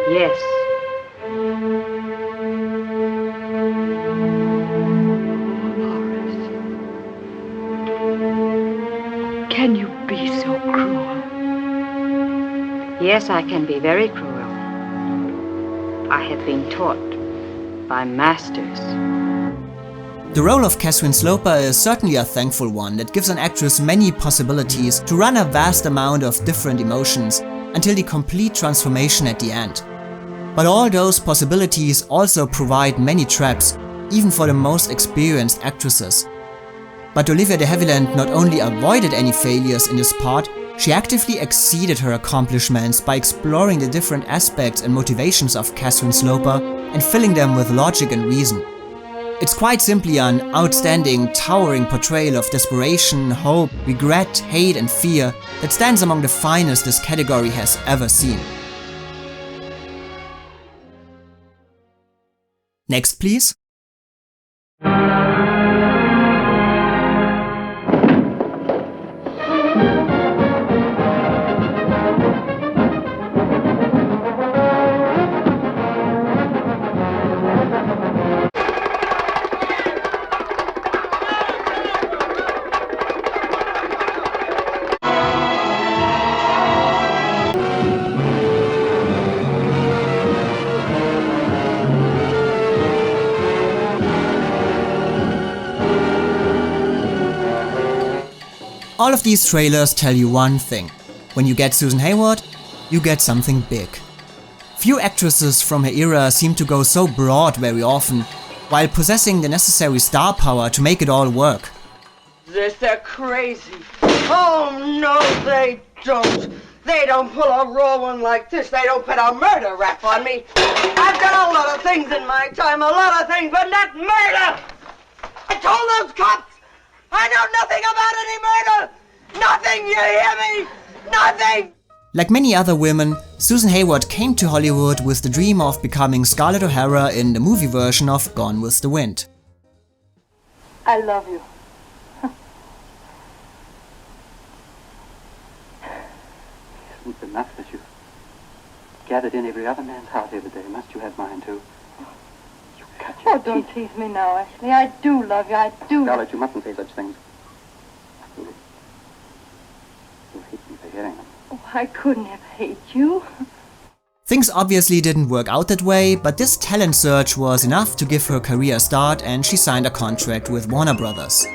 Yes. can you be so cruel? Yes, I can be very cruel. I have been taught by masters. The role of Catherine Sloper is certainly a thankful one that gives an actress many possibilities to run a vast amount of different emotions until the complete transformation at the end. But all those possibilities also provide many traps, even for the most experienced actresses. But Olivia de Havilland not only avoided any failures in this part, she actively exceeded her accomplishments by exploring the different aspects and motivations of Catherine Sloper and filling them with logic and reason. It's quite simply an outstanding, towering portrayal of desperation, hope, regret, hate and fear that stands among the finest this category has ever seen. Next, please. All of these trailers tell you one thing. When you get Susan Hayward, you get something big. Few actresses from her era seem to go so broad very often, while possessing the necessary star power to make it all work. They're crazy. Oh, no, they don't. They don't pull a raw one like this. They don't put a murder rap on me. I've done a lot of things in my time, a lot of things, but not murder. I told those cops I know nothing about any murder. Nothing, you hear me? Nothing. Like many other women, Susan Hayward came to Hollywood with the dream of becoming Scarlett O'Hara in the movie version of Gone with the Wind. I love you. Isn't it enough that you gathered in every other man's heart every day? Must you have mine too? You cut your teeth. Don't tease me now, Ashley. I do love you. I do. Scarlett, you mustn't say such things. You hate me for hearing them. Oh, I couldn't have hated you. Things obviously didn't work out that way, but this talent search was enough to give her career a start and she signed a contract with Warner Brothers.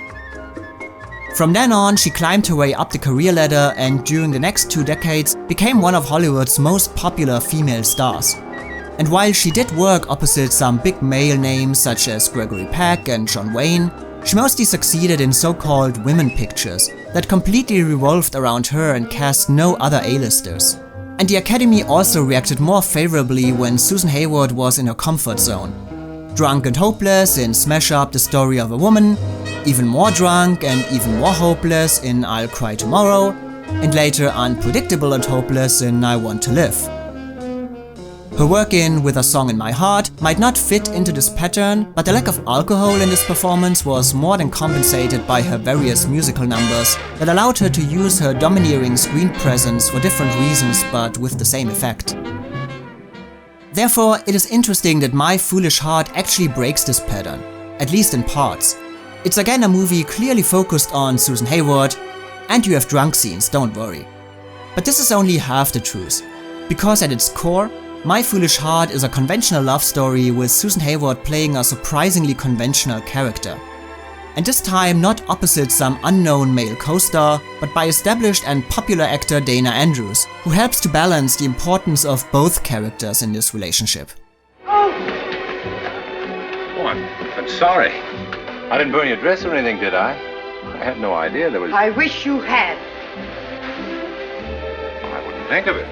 From then on, she climbed her way up the career ladder and during the next 2 decades became one of Hollywood's most popular female stars. And while she did work opposite some big male names such as Gregory Peck and John Wayne, she mostly succeeded in so-called women pictures that completely revolved around her and cast no other A-listers. And the Academy also reacted more favorably when Susan Hayward was in her comfort zone. Drunk and Hopeless in Smash Up the Story of a Woman, even more drunk and even more hopeless in I'll Cry Tomorrow, and later unpredictable and hopeless in I Want to Live. Her work in With a Song in My Heart might not fit into this pattern, but the lack of alcohol in this performance was more than compensated by her various musical numbers that allowed her to use her domineering screen presence for different reasons but with the same effect. Therefore, it is interesting that My Foolish Heart actually breaks this pattern, at least in parts. It's again a movie clearly focused on Susan Hayward, and you have drunk scenes, don't worry. But this is only half the truth, because at its core, My Foolish Heart is a conventional love story with Susan Hayward playing a surprisingly conventional character. And this time not opposite some unknown male co-star, but by established and popular actor Dana Andrews, who helps to balance the importance of both characters in this relationship. Oh, I'm sorry. I didn't burn your dress or anything, did I? I had no idea there was... I wish you had. I wouldn't think of it.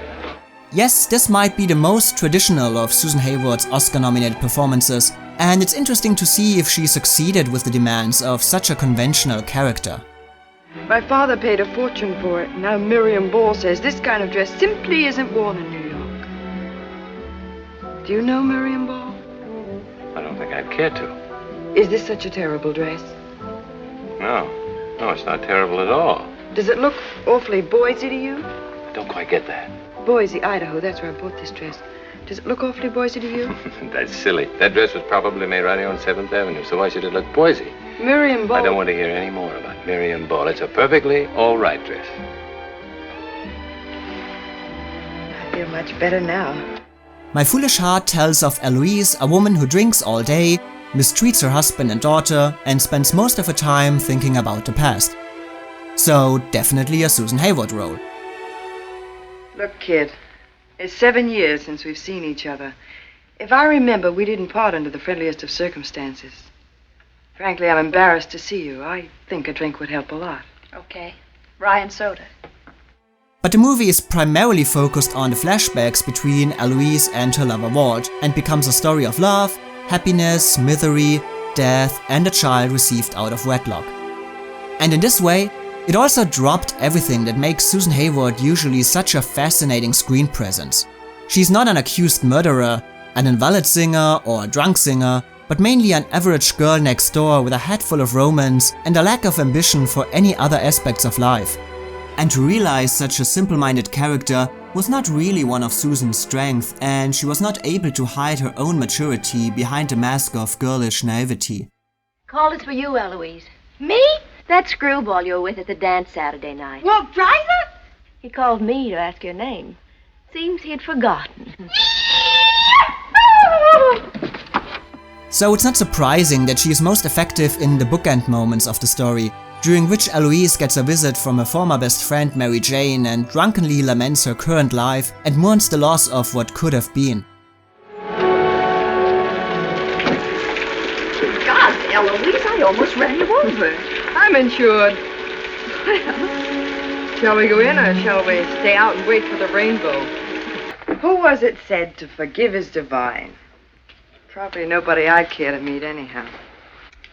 Yes, this might be the most traditional of Susan Hayward's Oscar-nominated performances, and it's interesting to see if she succeeded with the demands of such a conventional character. My father paid a fortune for it. Now Miriam Ball says this kind of dress simply isn't worn in New York. Do you know Miriam Ball? I don't think I'd care to. Is this such a terrible dress? No, it's not terrible at all. Does it look awfully Boise to you? I don't quite get that. Boise, Idaho, that's where I bought this dress. Does it look awfully Boise to you? That's silly. That dress was probably made right here on 7th Avenue, so why should it look Boise? Miriam Ball. I don't want to hear any more about Miriam Ball. It's a perfectly all right dress. I feel much better now. My Foolish Heart tells of Eloise, a woman who drinks all day, mistreats her husband and daughter, and spends most of her time thinking about the past. So, definitely a Susan Hayward role. Look, kid, it's 7 years since we've seen each other. If I remember, we didn't part under the friendliest of circumstances. Frankly, I'm embarrassed to see you. I think a drink would help a lot. Okay. Rye and soda. But the movie is primarily focused on the flashbacks between Eloise and her lover Walt, and becomes a story of love, happiness, misery, death, and a child received out of wedlock. And in this way, it also dropped everything that makes Susan Hayward usually such a fascinating screen presence. She's not an accused murderer, an invalid singer or a drunk singer, but mainly an average girl next door with a head full of romance and a lack of ambition for any other aspects of life. And to realize such a simple-minded character was not really one of Susan's strengths, and she was not able to hide her own maturity behind a mask of girlish naivety. Call is for you, Eloise. Me? That screwball you were with at the dance Saturday night. Walt Dreiser? He called me to ask your name. Seems he had forgotten. So it's not surprising that she is most effective in the bookend moments of the story, during which Eloise gets a visit from her former best friend Mary Jane and drunkenly laments her current life and mourns the loss of what could have been. God, Eloise, I almost ran you over. I'm insured. Well, shall we go in or shall we stay out and wait for the rainbow? Who was it said to forgive is divine? Probably nobody I care to meet anyhow.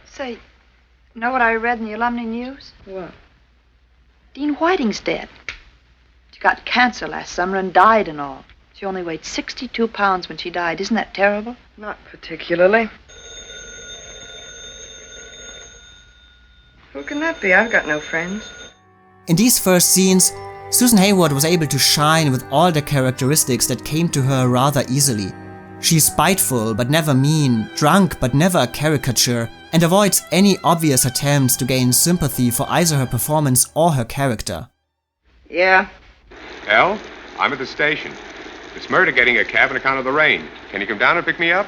Say, know what I read in the alumni news? What? Dean Whiting's dead. She got cancer last summer and died and all. She only weighed 62 pounds when she died. Isn't that terrible? Not particularly. Who can that be? I've got no friends. In these first scenes, Susan Hayward was able to shine with all the characteristics that came to her rather easily. She's spiteful but never mean, drunk but never a caricature, and avoids any obvious attempts to gain sympathy for either her performance or her character. Yeah? Elle, I'm at the station. It's Murder getting a cab on account of the rain. Can you come down and pick me up?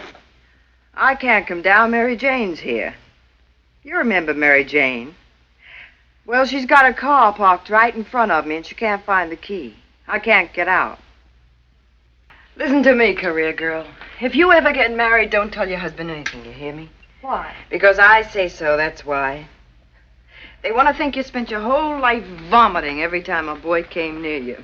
I can't come down. Mary Jane's here. You remember Mary Jane? Well, she's got her car parked right in front of me and she can't find the key. I can't get out. Listen to me, career girl. If you ever get married, don't tell your husband anything, you hear me? Why? Because I say so, that's why. They want to think you spent your whole life vomiting every time a boy came near you.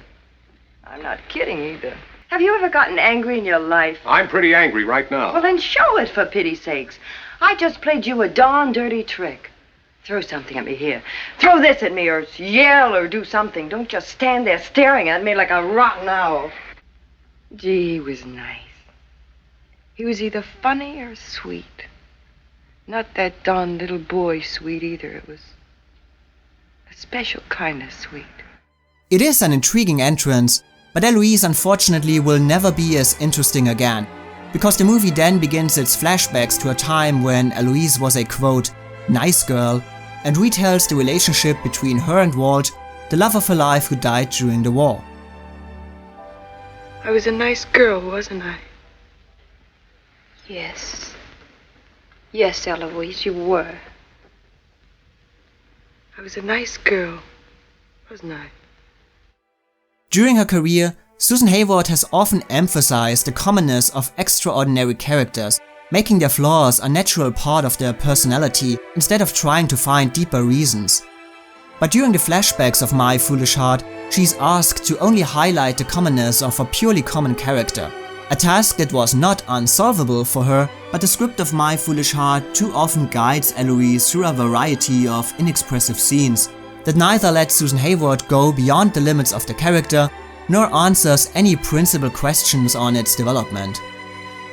I'm not kidding either. Have you ever gotten angry in your life? I'm pretty angry right now. Well, then show it, for pity's sakes. I just played you a darn dirty trick. Throw something at me here. Throw this at me, or yell, or do something. Don't just stand there staring at me like a rotten owl. Gee, he was nice. He was either funny or sweet. Not that darn little boy sweet either. It was a special kind of sweet. It is an intriguing entrance, but Eloise unfortunately will never be as interesting again, because the movie then begins its flashbacks to a time when Eloise was a, quote, nice girl, and retells the relationship between her and Walt, the love of her life who died during the war. I was a nice girl, wasn't I? Yes. Yes, Eloise, you were. I was a nice girl, wasn't I? During her career, Susan Hayward has often emphasized the commonness of extraordinary characters, making their flaws a natural part of their personality instead of trying to find deeper reasons. But during the flashbacks of My Foolish Heart, she's asked to only highlight the commonness of a purely common character. A task that was not unsolvable for her, but the script of My Foolish Heart too often guides Eloise through a variety of inexpressive scenes that neither let Susan Hayward go beyond the limits of the character, nor answers any principal questions on its development.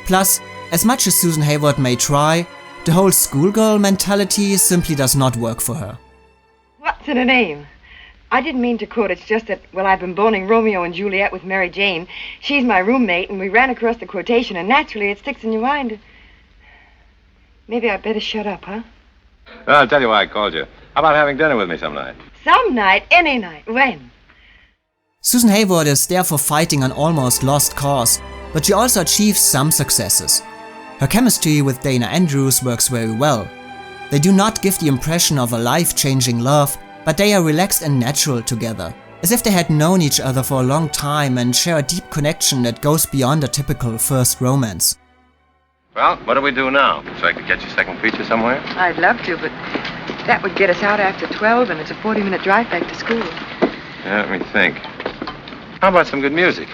Plus, as much as Susan Hayward may try, the whole schoolgirl mentality simply does not work for her. What's in a name? I didn't mean to quote, it's just that, well, I've been boning Romeo and Juliet with Mary Jane. She's my roommate, and we ran across the quotation, and naturally it sticks in your mind. Maybe I better shut up, huh? Well, I'll tell you why I called you. How about having dinner with me some night? Some night, any night. When? Susan Hayward is therefore fighting an almost lost cause, but she also achieves some successes. Her chemistry with Dana Andrews works very well. They do not give the impression of a life-changing love, but they are relaxed and natural together, as if they had known each other for a long time and share a deep connection that goes beyond a typical first romance. Well, what do we do now? So I could get your second feature somewhere? I'd love to, but that would get us out after 12, and it's a 40-minute drive back to school. Yeah, let me think. How about some good music?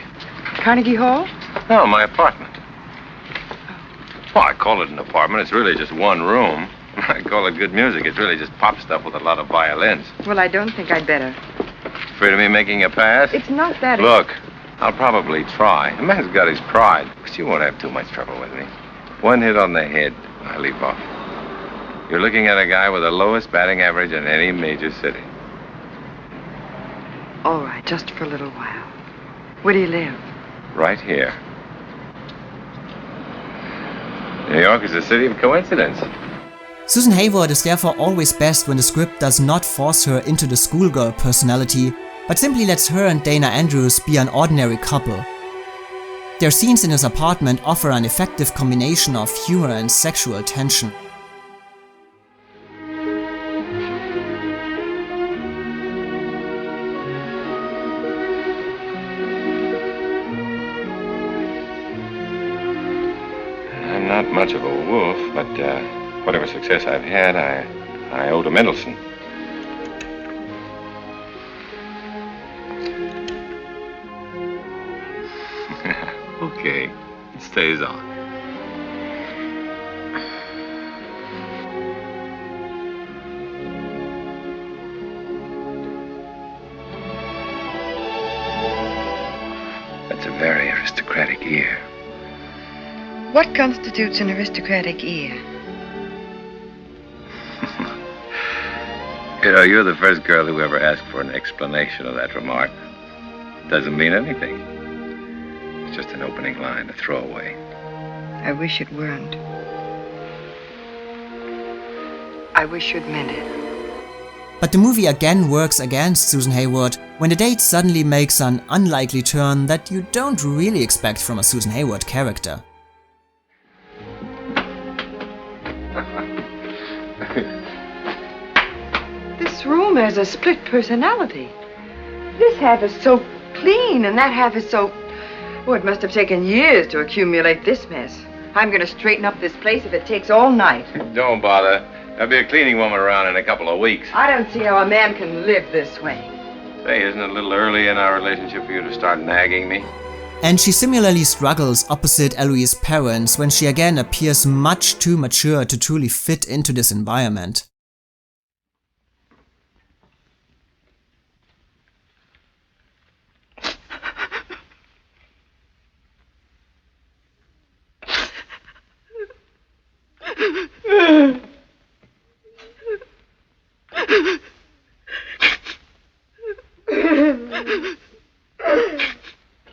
Carnegie Hall? No, my apartment. Well, I call it an apartment. It's really just one room. I call it good music. It's really just pop stuff with a lot of violins. Well, I don't think I'd better. Afraid of me making a pass? It's not that. Look, I'll probably try. A man's got his pride, but you won't have too much trouble with me. One hit on the head, I leave off. You're looking at a guy with the lowest batting average in any major city. All right, just for a little while. Where do you live? Right here. New York is a city of coincidence. Susan Hayward is therefore always best when the script does not force her into the schoolgirl personality, but simply lets her and Dana Andrews be an ordinary couple. Their scenes in his apartment offer an effective combination of humor and sexual tension. I'm not much of a wolf, but whatever success I've had, I owe to Mendelssohn. Okay, it stays on. That's a very aristocratic ear. What constitutes an aristocratic ear? You know, you're the first girl who ever asked for an explanation of that remark. Doesn't mean anything. It's just an opening line to throw away. I wish it weren't. I wish you'd meant it. But the movie again works against Susan Hayward when the date suddenly makes an unlikely turn that you don't really expect from a Susan Hayward character. This room has a split personality. This half is so clean, and that half is so... Oh, it must have taken years to accumulate this mess. I'm going to straighten up this place if it takes all night. Don't bother. There'll be a cleaning woman around in a couple of weeks. I don't see how a man can live this way. Say, isn't it a little early in our relationship for you to start nagging me? And she similarly struggles opposite Eloise's parents when she again appears much too mature to truly fit into this environment.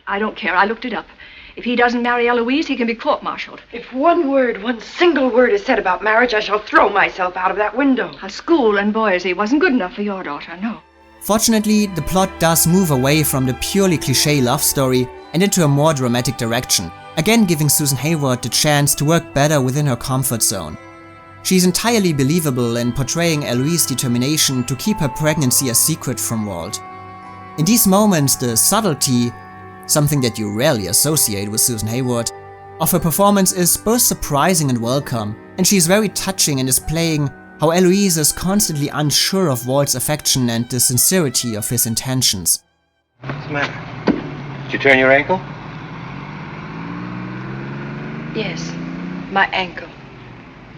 I don't care. I looked it up. If he doesn't marry Eloise, he can be court-martialed. If one single word is said about marriage, I shall throw myself out of that window. A school in Boise wasn't good enough for your daughter, no. Fortunately, the plot does move away from the purely cliché love story and into a more dramatic direction, again giving Susan Hayward the chance to work better within her comfort zone. She's entirely believable in portraying Eloise's determination to keep her pregnancy a secret from Walt. In these moments, the subtlety, something that you rarely associate with Susan Hayward, of her performance is both surprising and welcome, and she is very touching in displaying how Eloise is constantly unsure of Walt's affection and the sincerity of his intentions. What's the matter? Did you turn your ankle? Yes, my ankle.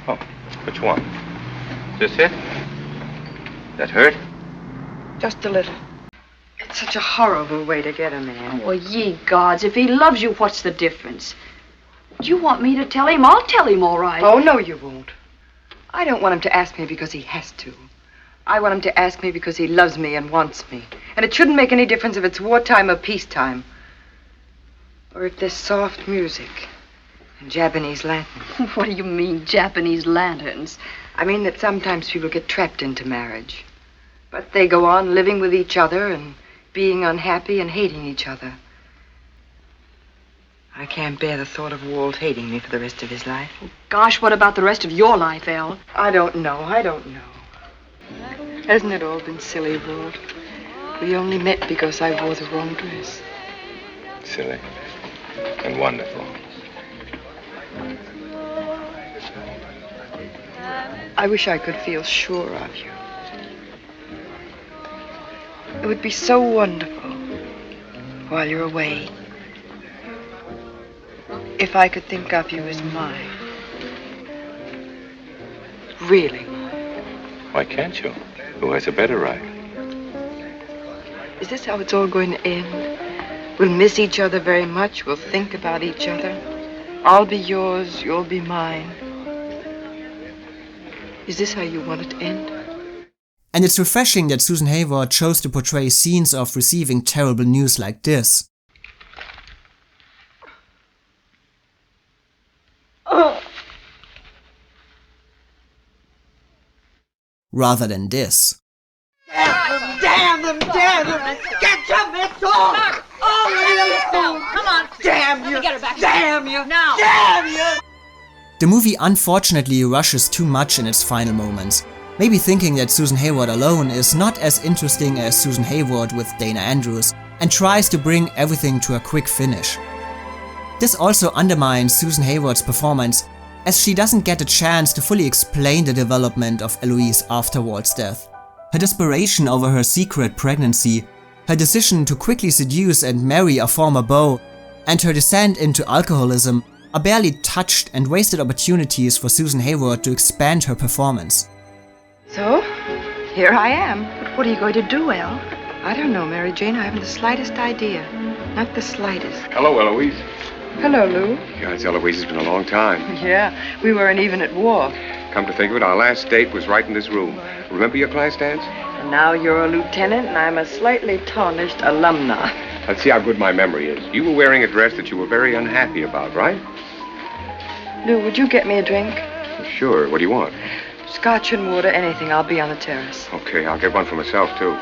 Oh, which one? Is this it? That hurt? Just a little. It's such a horrible way to get a man. Oh, ye gods, if he loves you, what's the difference? Do you want me to tell him? I'll tell him, all right. Oh, no, you won't. I don't want him to ask me because he has to. I want him to ask me because he loves me and wants me. And it shouldn't make any difference if it's wartime or peacetime. Or if there's soft music. And Japanese lanterns. What do you mean, Japanese lanterns? I mean that sometimes people get trapped into marriage. But they go on living with each other and being unhappy and hating each other. I can't bear the thought of Walt hating me for the rest of his life. Gosh, what about the rest of your life, Elle? I don't know. Hasn't it all been silly, Walt? We only met because I wore the wrong dress. Silly. And wonderful. I wish I could feel sure of you. It would be so wonderful while you're away. If I could think of you as mine. Really mine. Why can't you? Who has a better right? Is this how it's all going to end? We'll miss each other very much. We'll think about each other. I'll be yours, you'll be mine. Is this how you want it to end? And it's refreshing that Susan Hayward chose to portray scenes of receiving terrible news like this. Rather than this. Damn them! Get your mitts off! Oh, really? Come on! Damn you! Get her back. Damn you! Now! Damn you! The movie unfortunately rushes too much in its final moments, maybe thinking that Susan Hayward alone is not as interesting as Susan Hayward with Dana Andrews, and tries to bring everything to a quick finish. This also undermines Susan Hayward's performance, as she doesn't get a chance to fully explain the development of Eloise after Walt's death. Her desperation over her secret pregnancy, her decision to quickly seduce and marry a former beau, and her descent into alcoholism are barely touched and wasted opportunities for Susan Hayward to expand her performance. So, here I am. But what are you going to do, Elle? I don't know, Mary Jane. I haven't the slightest idea. Not the slightest. Hello, Eloise. Hello, Lou. Gods, Eloise, it's been a long time. Yeah, we weren't even at war. Come to think of it, our last date was right in this room. Remember your class dance? And now you're a lieutenant and I'm a slightly tarnished alumna. Let's see how good my memory is. You were wearing a dress that you were very unhappy about, right? Lou, would you get me a drink? Sure. What do you want? Scotch and water, anything. I'll be on the terrace. Okay, I'll get one for myself, too.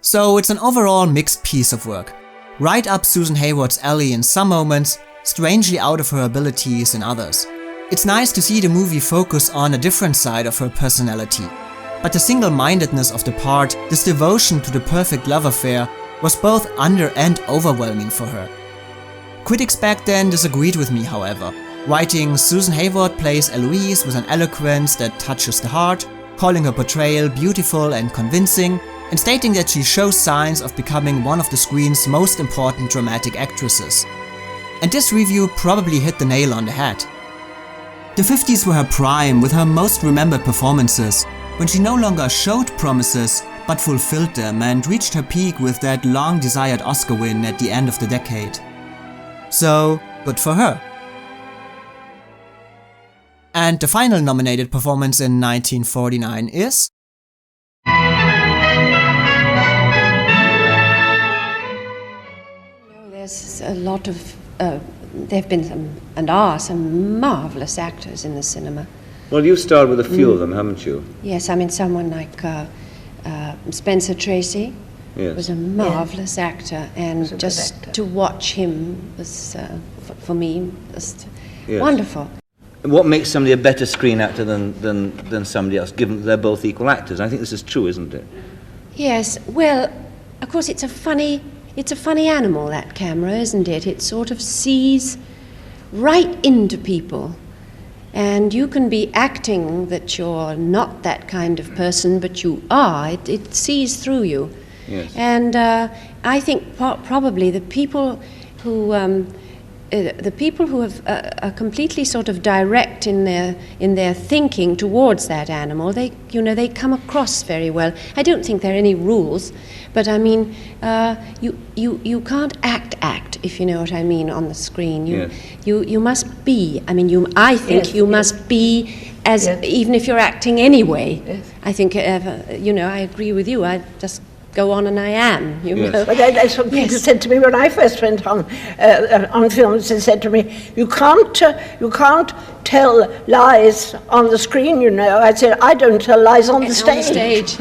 So it's an overall mixed piece of work. Right up Susan Hayward's alley in some moments, strangely out of her abilities in others. It's nice to see the movie focus on a different side of her personality. But the single-mindedness of the part, this devotion to the perfect love affair, was both under and overwhelming for her. Critics back then disagreed with me, however, writing Susan Hayward plays Eloise with an eloquence that touches the heart, calling her portrayal beautiful and convincing, and stating that she shows signs of becoming one of the screen's most important dramatic actresses. And this review probably hit the nail on the head. The 50s were her prime with her most remembered performances, when she no longer showed promises but fulfilled them and reached her peak with that long-desired Oscar win at the end of the decade. So, good for her. And the final nominated performance in 1949 is... There's a lot of, there have been some, and are some marvellous actors in the cinema. Well, you've starred with a few of them, haven't you? Yes, I mean someone like Spencer Tracy was a marvellous actor, and just to watch him was, for me, just wonderful. What makes somebody a better screen actor than somebody else, given that they're both equal actors? I think this is true, isn't it? Yes, well, of course it's a funny animal, that camera, isn't it? It sort of sees right into people. And you can be acting that you're not that kind of person, but you are. It sees through you. Yes. And I think probably the people who the people who are completely sort of direct in their thinking towards that animal, they come across very well. I don't think there are any rules, but I mean, you can't act, if you know what I mean, on the screen. You must be. I mean, I think you must be as even if you're acting anyway. Yes. I think I agree with you. I just go on and I am, you know. But that's what people said to me when I first went on films. They said to me, you can't tell lies on the screen, you know. I said, I don't tell lies on the stage.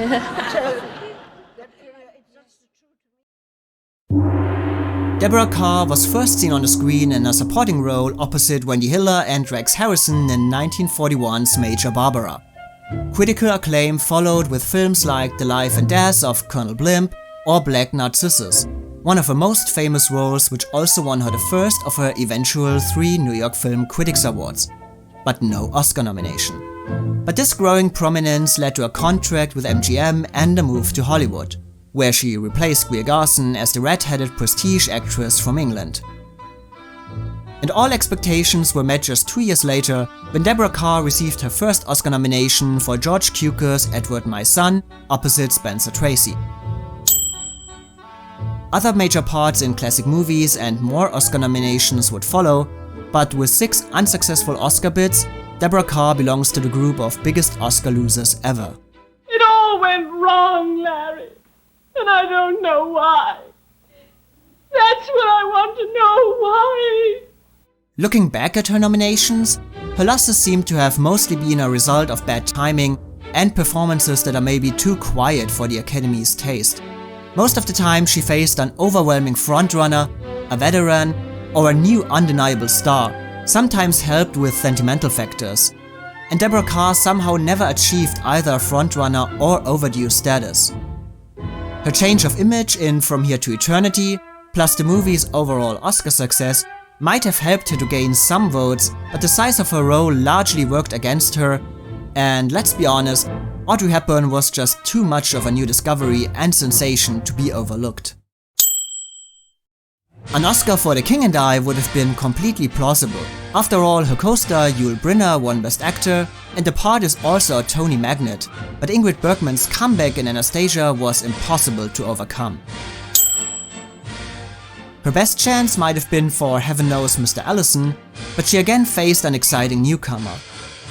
Deborah Kerr was first seen on the screen in a supporting role opposite Wendy Hiller and Rex Harrison in 1941's Major Barbara. Critical acclaim followed with films like The Life and Death of Colonel Blimp or Black Narcissus, one of her most famous roles which also won her the first of her eventual 3 New York Film Critics Awards, but no Oscar nomination. But this growing prominence led to a contract with MGM and a move to Hollywood, where she replaced Greer Garson as the red-headed prestige actress from England. And all expectations were met just 2 years later when Deborah Kerr received her first Oscar nomination for George Cukor's Edward My Son opposite Spencer Tracy. Other major parts in classic movies and more Oscar nominations would follow, but with 6 unsuccessful Oscar bids, Deborah Kerr belongs to the group of biggest Oscar losers ever. It all went wrong, Larry, and I don't know why. That's what I want to know, why. Looking back at her nominations, her losses seem to have mostly been a result of bad timing and performances that are maybe too quiet for the Academy's taste. Most of the time she faced an overwhelming frontrunner, a veteran, or a new undeniable star, sometimes helped with sentimental factors. And Deborah Kerr somehow never achieved either a frontrunner or overdue status. Her change of image in From Here to Eternity, plus the movie's overall Oscar success, might have helped her to gain some votes, but the size of her role largely worked against her, and let's be honest, Audrey Hepburn was just too much of a new discovery and sensation to be overlooked. An Oscar for The King and I would have been completely plausible. After all, her co-star Yul Brynner won Best Actor, and the part is also a Tony magnet, but Ingrid Bergman's comeback in Anastasia was impossible to overcome. Her best chance might have been for Heaven Knows Mr. Allison, but she again faced an exciting newcomer,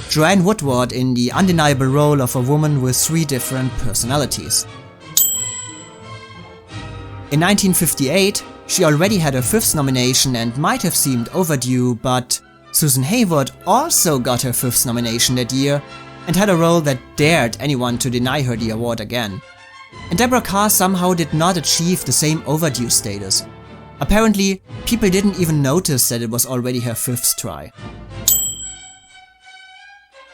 Joanne Woodward in the undeniable role of a woman with 3 different personalities. In 1958, she already had her 5th nomination and might have seemed overdue, but Susan Hayward also got her 5th nomination that year and had a role that dared anyone to deny her the award again. And Deborah Kerr somehow did not achieve the same overdue status. Apparently, people didn't even notice that it was already her 5th try.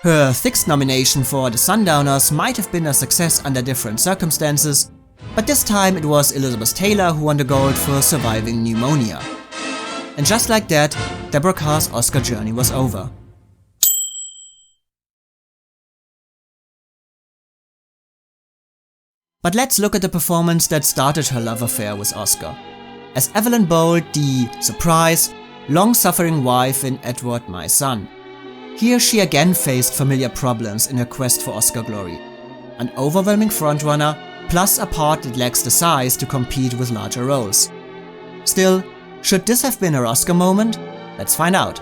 Her 6th nomination for The Sundowners might have been a success under different circumstances, but this time it was Elizabeth Taylor who won the gold for Surviving Pneumonia. And just like that, Deborah Kerr's Oscar journey was over. But let's look at the performance that started her love affair with Oscar. As Evelyn Bolt, the, surprise, long-suffering wife in Edward My Son. Here she again faced familiar problems in her quest for Oscar glory. An overwhelming frontrunner, plus a part that lacks the size to compete with larger roles. Still, should this have been her Oscar moment? Let's find out.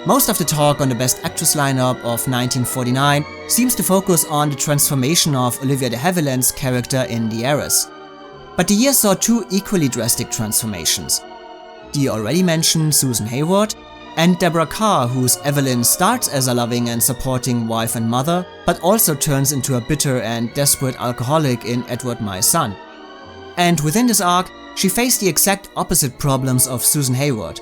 Most of the talk on the Best Actress lineup of 1949 seems to focus on the transformation of Olivia de Havilland's character in The Heiress. But the year saw 2 equally drastic transformations. The already mentioned Susan Hayward, and Deborah Kerr, whose Evelyn starts as a loving and supporting wife and mother, but also turns into a bitter and desperate alcoholic in Edward My Son. And within this arc, she faced the exact opposite problems of Susan Hayward.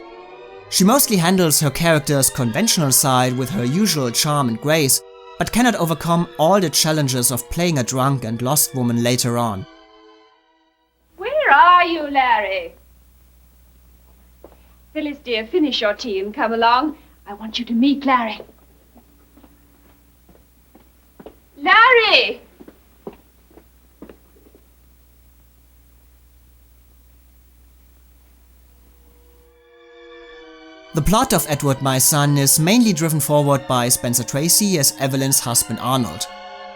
She mostly handles her character's conventional side with her usual charm and grace, but cannot overcome all the challenges of playing a drunk and lost woman later on. Where are you, Larry? Phyllis, dear, finish your tea and come along. I want you to meet Larry. Larry! The plot of Edward, My Son is mainly driven forward by Spencer Tracy as Evelyn's husband Arnold,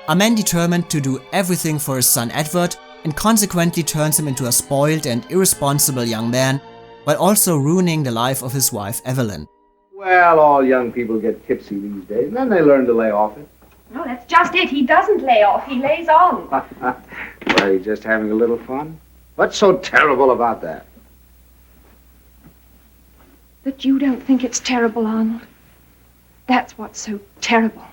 a man determined to do everything for his son Edward and consequently turns him into a spoiled and irresponsible young man, while also ruining the life of his wife Evelyn. Well, all young people get tipsy these days, and then they learn to lay off it. No, that's just it. He doesn't lay off. He lays on. Well, you just having a little fun? What's so terrible about that? That you don't think it's terrible, Arnold. That's what's so terrible.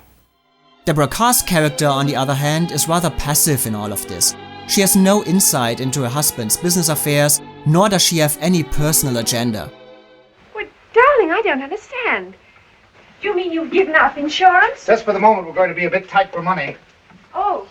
Deborah Kerr's character, on the other hand, is rather passive in all of this. She has no insight into her husband's business affairs, nor does she have any personal agenda. Well, darling, I don't understand. Do you mean you've given up insurance? Just for the moment, we're going to be a bit tight for money. Oh.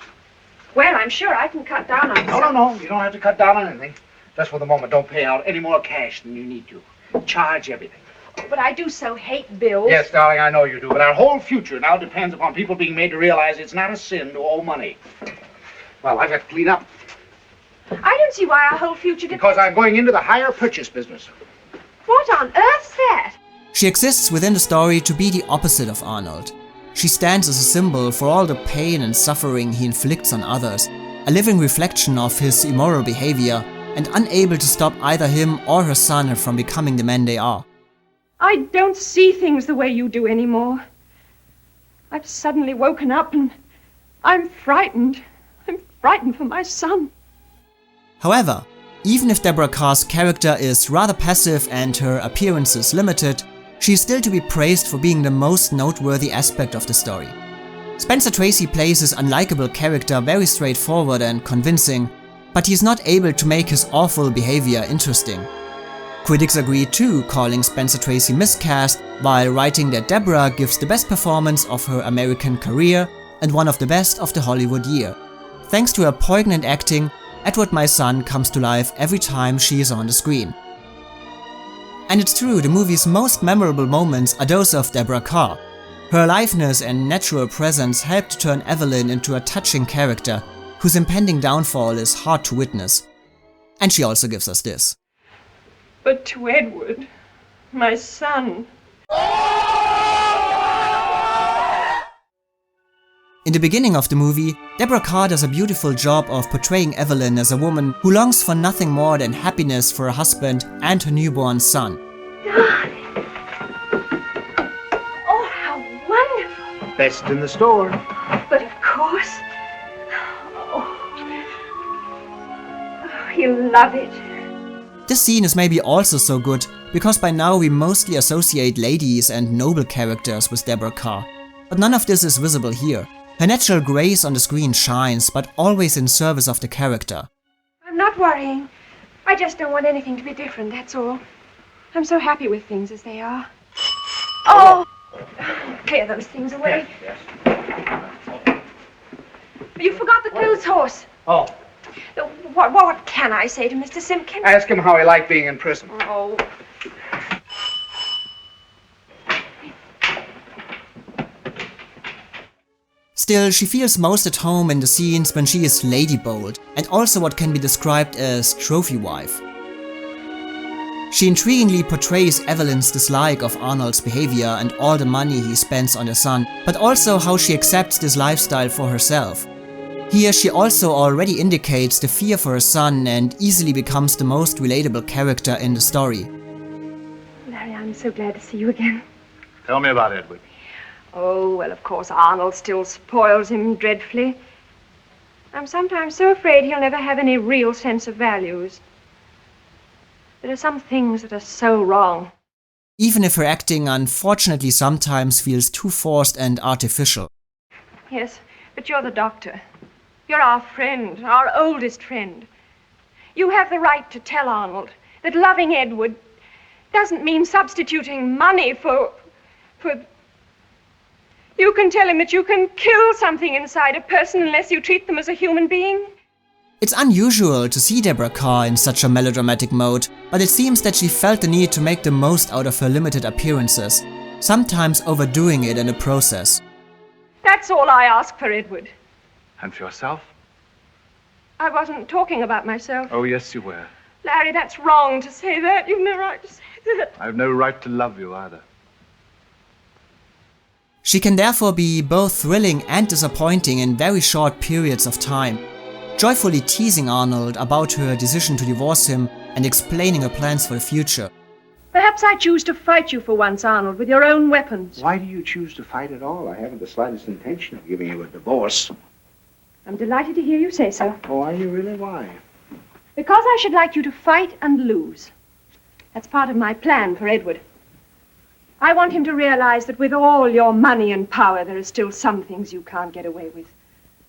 Well, I'm sure I can cut down on No. You don't have to cut down on anything. Just for the moment, don't pay out any more cash than you need to. Charge everything. But I do so hate bills. Yes, darling, I know you do. But our whole future now depends upon people being made to realize it's not a sin to owe money. Well, I've got to clean up. I don't see why our whole future depends... Because I'm going into the hire purchase business. What on earth's that? She exists within the story to be the opposite of Arnold. She stands as a symbol for all the pain and suffering he inflicts on others, a living reflection of his immoral behavior, and unable to stop either him or her son from becoming the men they are. I don't see things the way you do anymore. I've suddenly woken up and I'm frightened. I'm frightened for my son. However, even if Deborah Kerr's character is rather passive and her appearances limited, she is still to be praised for being the most noteworthy aspect of the story. Spencer Tracy plays his unlikable character very straightforward and convincing, but he is not able to make his awful behavior interesting. Critics agree too, calling Spencer Tracy miscast, while writing that Deborah gives the best performance of her American career and one of the best of the Hollywood year. Thanks to her poignant acting, Edward, My Son comes to life every time she is on the screen. And it's true, the movie's most memorable moments are those of Deborah Kerr. Her aliveness and natural presence help to turn Evelyn into a touching character, whose impending downfall is hard to witness. And she also gives us this. But to Edward, my son. In the beginning of the movie, Deborah Kerr does a beautiful job of portraying Evelyn as a woman who longs for nothing more than happiness for her husband and her newborn son. Oh, how wonderful. Best in the store. But of course. Oh, he'll love it. This scene is maybe also so good because by now we mostly associate ladies and noble characters with Deborah Kerr, but none of this is visible here. Her natural grace on the screen shines, but always in service of the character. I'm not worrying. I just don't want anything to be different, that's all. I'm so happy with things as they are. Oh! Clear those things away. Yes. You forgot the clothes horse. Oh. What can I say to Mr. Simpkins? Ask him how he liked being in prison. Oh. Still, she feels most at home in the scenes when she is Lady Bold, and also what can be described as trophy wife. She intriguingly portrays Evelyn's dislike of Arnold's behavior and all the money he spends on her son, but also how she accepts this lifestyle for herself. Here she also already indicates the fear for her son and easily becomes the most relatable character in the story. Larry, I'm so glad to see you again. Tell me about Edward. Oh, well, of course, Arnold still spoils him dreadfully. I'm sometimes so afraid he'll never have any real sense of values. There are some things that are so wrong. Even if her acting unfortunately sometimes feels too forced and artificial. Yes, but you're the doctor. You're our friend, our oldest friend. You have the right to tell Arnold that loving Edward doesn't mean substituting money for... You can tell him that you can kill something inside a person unless you treat them as a human being. It's unusual to see Deborah Kerr in such a melodramatic mode, but it seems that she felt the need to make the most out of her limited appearances, sometimes overdoing it in the process. That's all I ask for Edward. And for yourself? I wasn't talking about myself. Oh, yes, you were. Larry, that's wrong to say that. You've no right to say it. I've no right to love you either. She can therefore be both thrilling and disappointing in very short periods of time, joyfully teasing Arnold about her decision to divorce him and explaining her plans for the future. Perhaps I choose to fight you for once, Arnold, with your own weapons. Why do you choose to fight at all? I haven't the slightest intention of giving you a divorce. I'm delighted to hear you say so. Oh, are you really? Why? Because I should like you to fight and lose. That's part of my plan for Edward. I want him to realize that with all your money and power, there are still some things you can't get away with.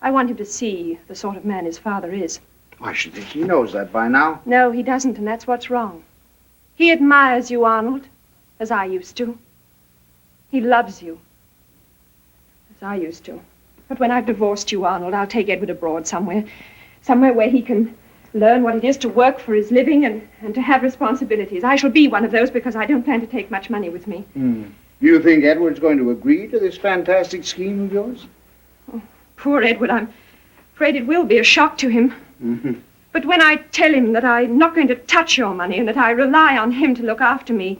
I want him to see the sort of man his father is. I should think he knows that by now. No, he doesn't, and that's what's wrong. He admires you, Arnold, as I used to. He loves you, as I used to. But when I've divorced you, Arnold, I'll take Edward abroad somewhere where he can learn what it is to work for his living and to have responsibilities. I shall be one of those because I don't plan to take much money with me. Do you think Edward's going to agree to this fantastic scheme of yours? Oh, poor Edward, I'm afraid it will be a shock to him. But when I tell him that I'm not going to touch your money and that I rely on him to look after me,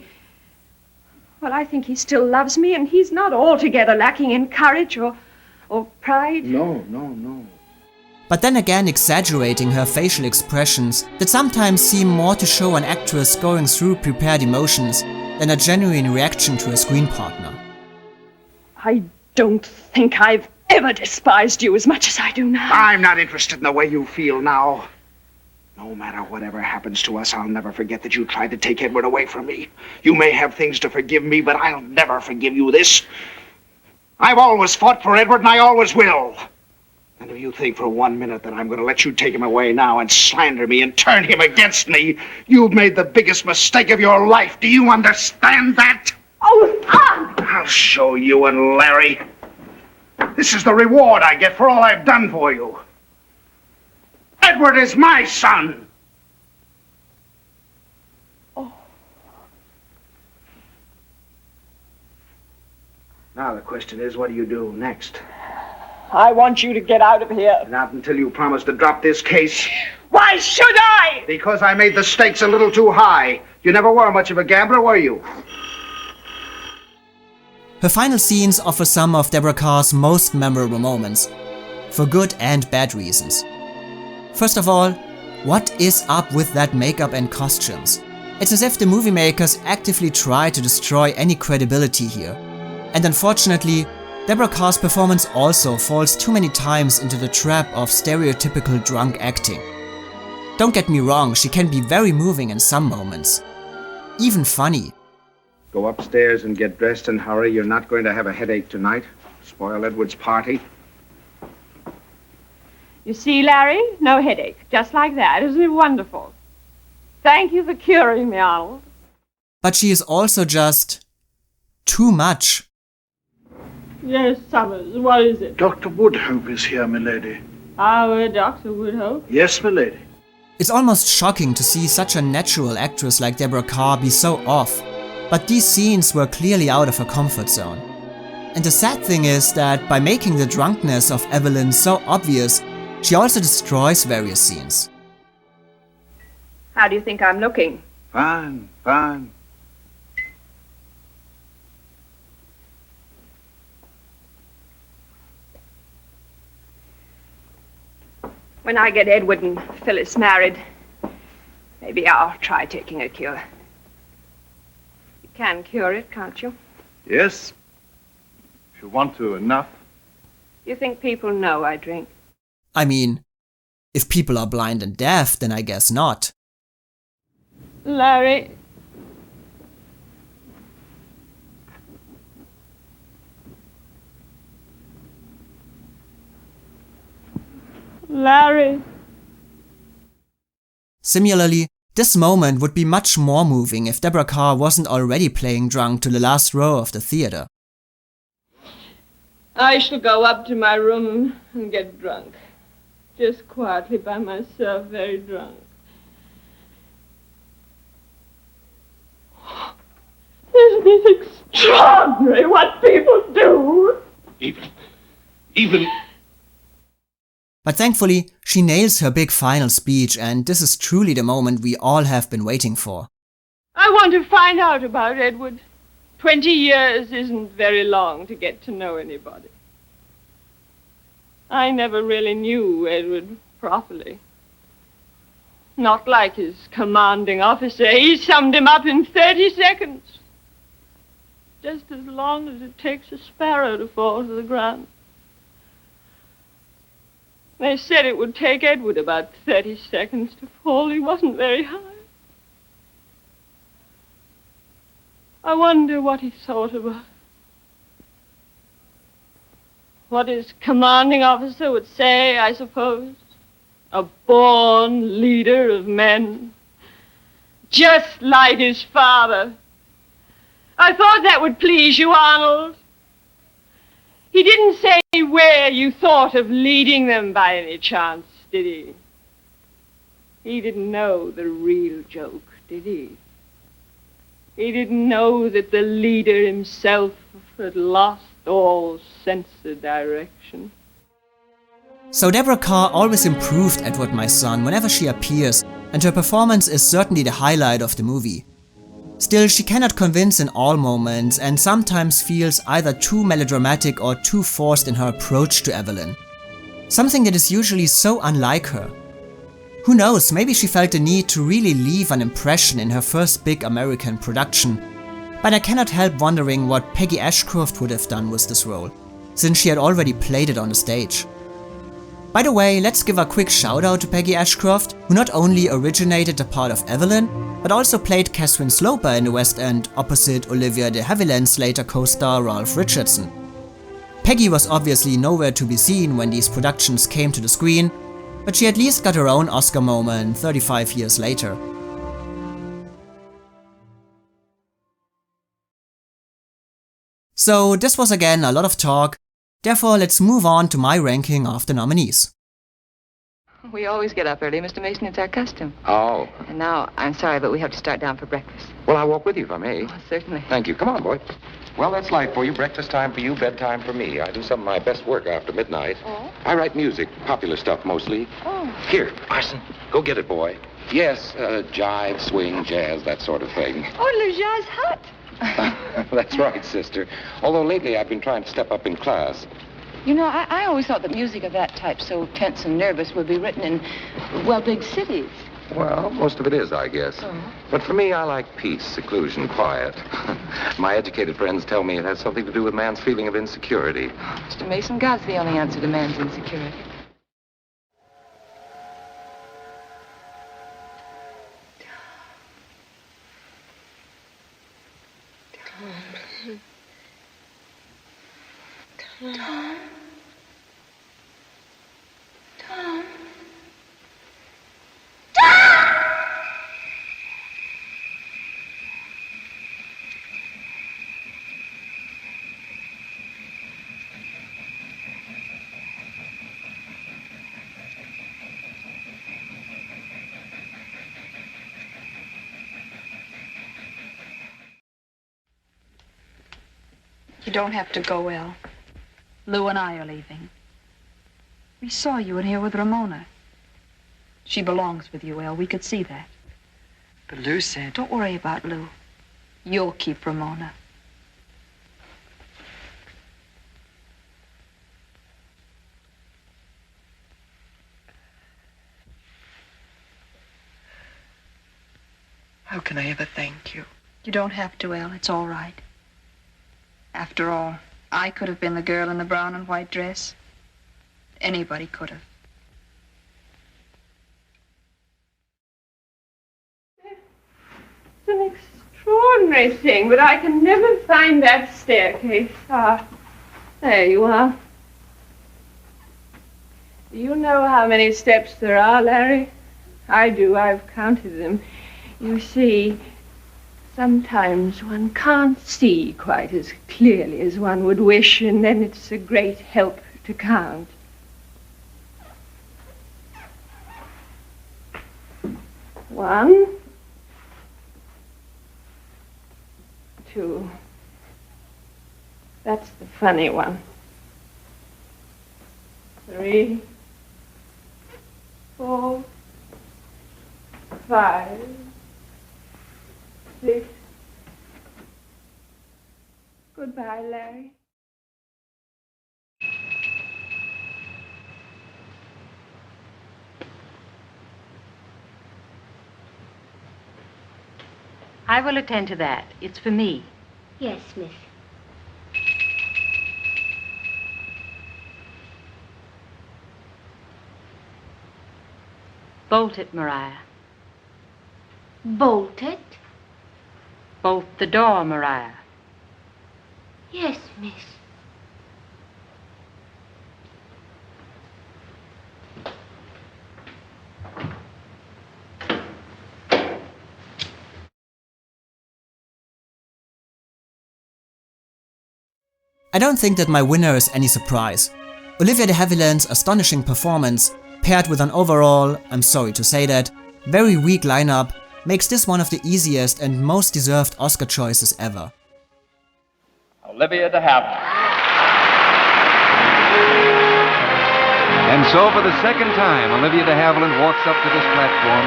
well, I think he still loves me and he's not altogether lacking in courage or pride. No. But then again exaggerating her facial expressions that sometimes seem more to show an actress going through prepared emotions than a genuine reaction to a screen partner. I don't think I've ever despised you as much as I do now. I'm not interested in the way you feel now. No matter whatever happens to us, I'll never forget that you tried to take Edward away from me. You may have things to forgive me, but I'll never forgive you this. I've always fought for Edward, and I always will. And if you think for 1 minute that I'm going to let you take him away now and slander me and turn him against me, you've made the biggest mistake of your life. Do you understand that? Oh, Tom! I'll show you and Larry. This is the reward I get for all I've done for you. Edward is my son. Oh. Now the question is, what do you do next? I want you to get out of here. Not until you promise to drop this case. Why should I? Because I made the stakes a little too high. You never were much of a gambler, were you? Her final scenes offer some of Deborah Kerr's most memorable moments, for good and bad reasons. First of all, what is up with that makeup and costumes? It's as if the movie makers actively try to destroy any credibility here. And unfortunately, Deborah Kerr's performance also falls too many times into the trap of stereotypical drunk acting. Don't get me wrong, she can be very moving in some moments. Even funny. Go upstairs and get dressed and hurry. You're not going to have a headache tonight. Spoil Edward's party. You see, Larry? No headache. Just like that. Isn't it wonderful? Thank you for curing me, Arnold. But she is also just too much. Yes, Summers, what is it? Dr. Woodhope is here, milady. Our Dr. Woodhope? Yes, milady. It's almost shocking to see such a natural actress like Deborah Kerr be so off, but these scenes were clearly out of her comfort zone. And the sad thing is that by making the drunkenness of Evelyn so obvious, she also destroys various scenes. How do you think I'm looking? Fine. When I get Edward and Phyllis married, maybe I'll try taking a cure. You can cure it, can't you? Yes. If you want to enough. You think people know I drink? I mean, if people are blind and deaf, then I guess not. Larry. Larry. Similarly, this moment would be much more moving if Deborah Kerr wasn't already playing drunk to the last row of the theater. I shall go up to my room and get drunk. Just quietly by myself, very drunk. Isn't it extraordinary what people do? Even... But thankfully, she nails her big final speech, and this is truly the moment we all have been waiting for. I want to find out about Edward. 20 years isn't very long to get to know anybody. I never really knew Edward properly. Not like his commanding officer. He summed him up in 30 seconds. Just as long as it takes a sparrow to fall to the ground. They said it would take Edward about 30 seconds to fall. He wasn't very high. I wonder what he thought about. What his commanding officer would say, I suppose. A born leader of men. Just like his father. I thought that would please you, Arnold. He didn't say where you thought of leading them by any chance, did he? He didn't know the real joke, did he? He didn't know that the leader himself had lost all sense of direction. So Deborah Kerr always improved Edward My Son whenever she appears, and her performance is certainly the highlight of the movie. Still, she cannot convince in all moments and sometimes feels either too melodramatic or too forced in her approach to Evelyn. Something that is usually so unlike her. Who knows, maybe she felt the need to really leave an impression in her first big American production. But I cannot help wondering what Peggy Ashcroft would have done with this role, since she had already played it on the stage. By the way, let's give a quick shout out to Peggy Ashcroft, who not only originated the part of Evelyn, but also played Catherine Sloper in the West End opposite Olivia de Havilland's later co-star Ralph Richardson. Peggy was obviously nowhere to be seen when these productions came to the screen, but she at least got her own Oscar moment 35 years later. So this was again a lot of talk, therefore let's move on to my ranking of the nominees. We always get up early, Mr. Mason. It's our custom. Oh. And now, I'm sorry, but we have to start down for breakfast. Well, I'll walk with you if I may. Oh, certainly. Thank you. Come on, boy. Well, that's life for you. Breakfast time for you, bedtime for me. I do some of my best work after midnight. Oh? I write music, popular stuff mostly. Oh. Here, Parson, go get it, boy. Yes, jive, swing, jazz, that sort of thing. Oh, le jazz hut. That's right, sister. Although lately I've been trying to step up in class. You know, I always thought that music of that type, so tense and nervous, would be written in, well, big cities. Well, most of it is, I guess. Oh. But for me, I like peace, seclusion, quiet. My educated friends tell me it has something to do with man's feeling of insecurity. Mr. Mason, God's the only answer to man's insecurity. Tom. Tom. Tom. You don't have to go, El. Lou and I are leaving. We saw you in here with Ramona. She belongs with you, El. We could see that. But Lou said... Don't worry about Lou. You'll keep Ramona. How can I ever thank you? You don't have to, El. It's all right. After all, I could have been the girl in the brown and white dress. Anybody could have. It's an extraordinary thing, but I can never find that staircase. Ah, there you are. Do you know how many steps there are, Larry? I do. I've counted them. You see, sometimes one can't see quite as clearly as one would wish, and then it's a great help to count. One, two. That's the funny one. 3, 4, 5, this. Goodbye, Larry. I will attend to that. It's for me. Yes, miss. Bolt it, Mariah. Bolt it? Bolt the door, Mariah. Yes, miss. I don't think that my winner is any surprise. Olivia de Havilland's astonishing performance, paired with an overall, I'm sorry to say that, very weak lineup, makes this one of the easiest and most deserved Oscar choices ever. Olivia de Havilland. And so for the second time, Olivia de Havilland walks up to this platform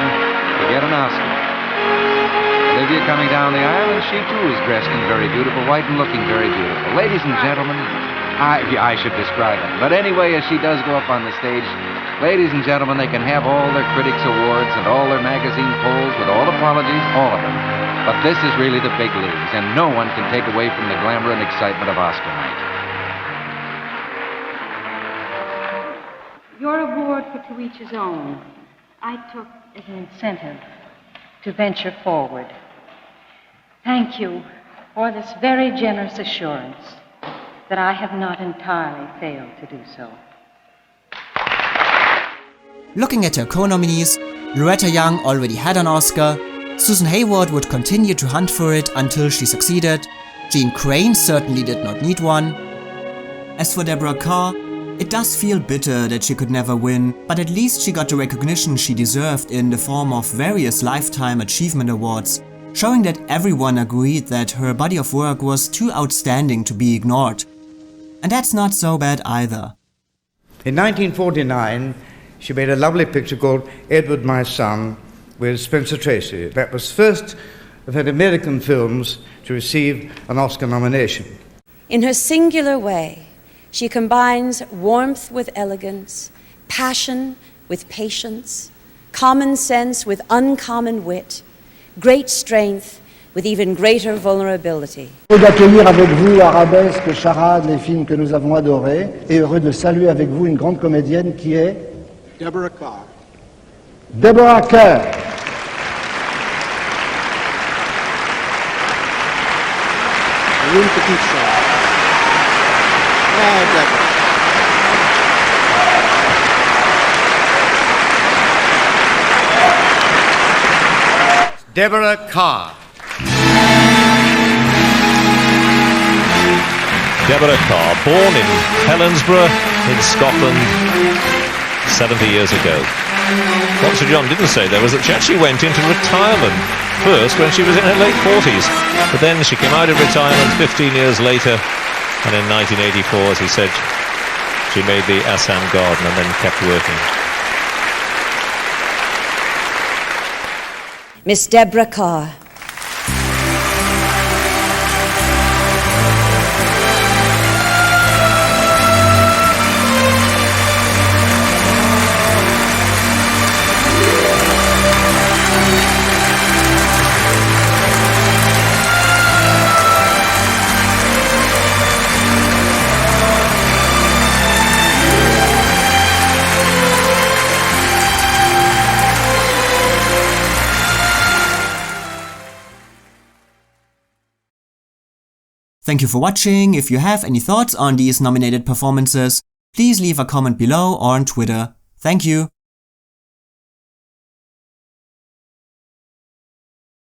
to get an Oscar. Olivia coming down the aisle, and she too is dressed in very beautiful white and looking very beautiful. Ladies and gentlemen, I should describe it. But anyway, as she does go up on the stage, ladies and gentlemen, they can have all their critics' awards and all their magazine polls with all apologies, all of them. But this is really the big leagues, and no one can take away from the glamour and excitement of Oscar night. Your award for To Each His Own, I took as an incentive to venture forward. Thank you for this very generous assurance that I have not entirely failed to do so. Looking at her co-nominees, Loretta Young already had an Oscar, Susan Hayward would continue to hunt for it until she succeeded, Jeanne Crain certainly did not need one. As for Deborah Kerr, it does feel bitter that she could never win, but at least she got the recognition she deserved in the form of various Lifetime Achievement Awards, showing that everyone agreed that her body of work was too outstanding to be ignored. And that's not so bad either. In 1949, she made a lovely picture called Edward, My Son, with Spencer Tracy. That was first of her American films to receive an Oscar nomination. In her singular way, she combines warmth with elegance, passion with patience, common sense with uncommon wit, great strength with even greater vulnerability. Heureux d'accueillir avec vous Arabesque, Charade, les films que nous avons adorés, et heureux de saluer avec vous une grande comédienne qui est Deborah Kerr. Deborah Kerr. Une petite chose. Oh, Deborah. Deborah Kerr. Deborah Kerr, born in Helensburgh in Scotland 70 years ago. What Sir John didn't say there was that she actually went into retirement first when she was in her late 40s, but then she came out of retirement 15 years later, and in 1984, as he said, she made the Assam Garden and then kept working. Miss Deborah Kerr. Thank you for watching. If you have any thoughts on these nominated performances, please leave a comment below or on Twitter. Thank you.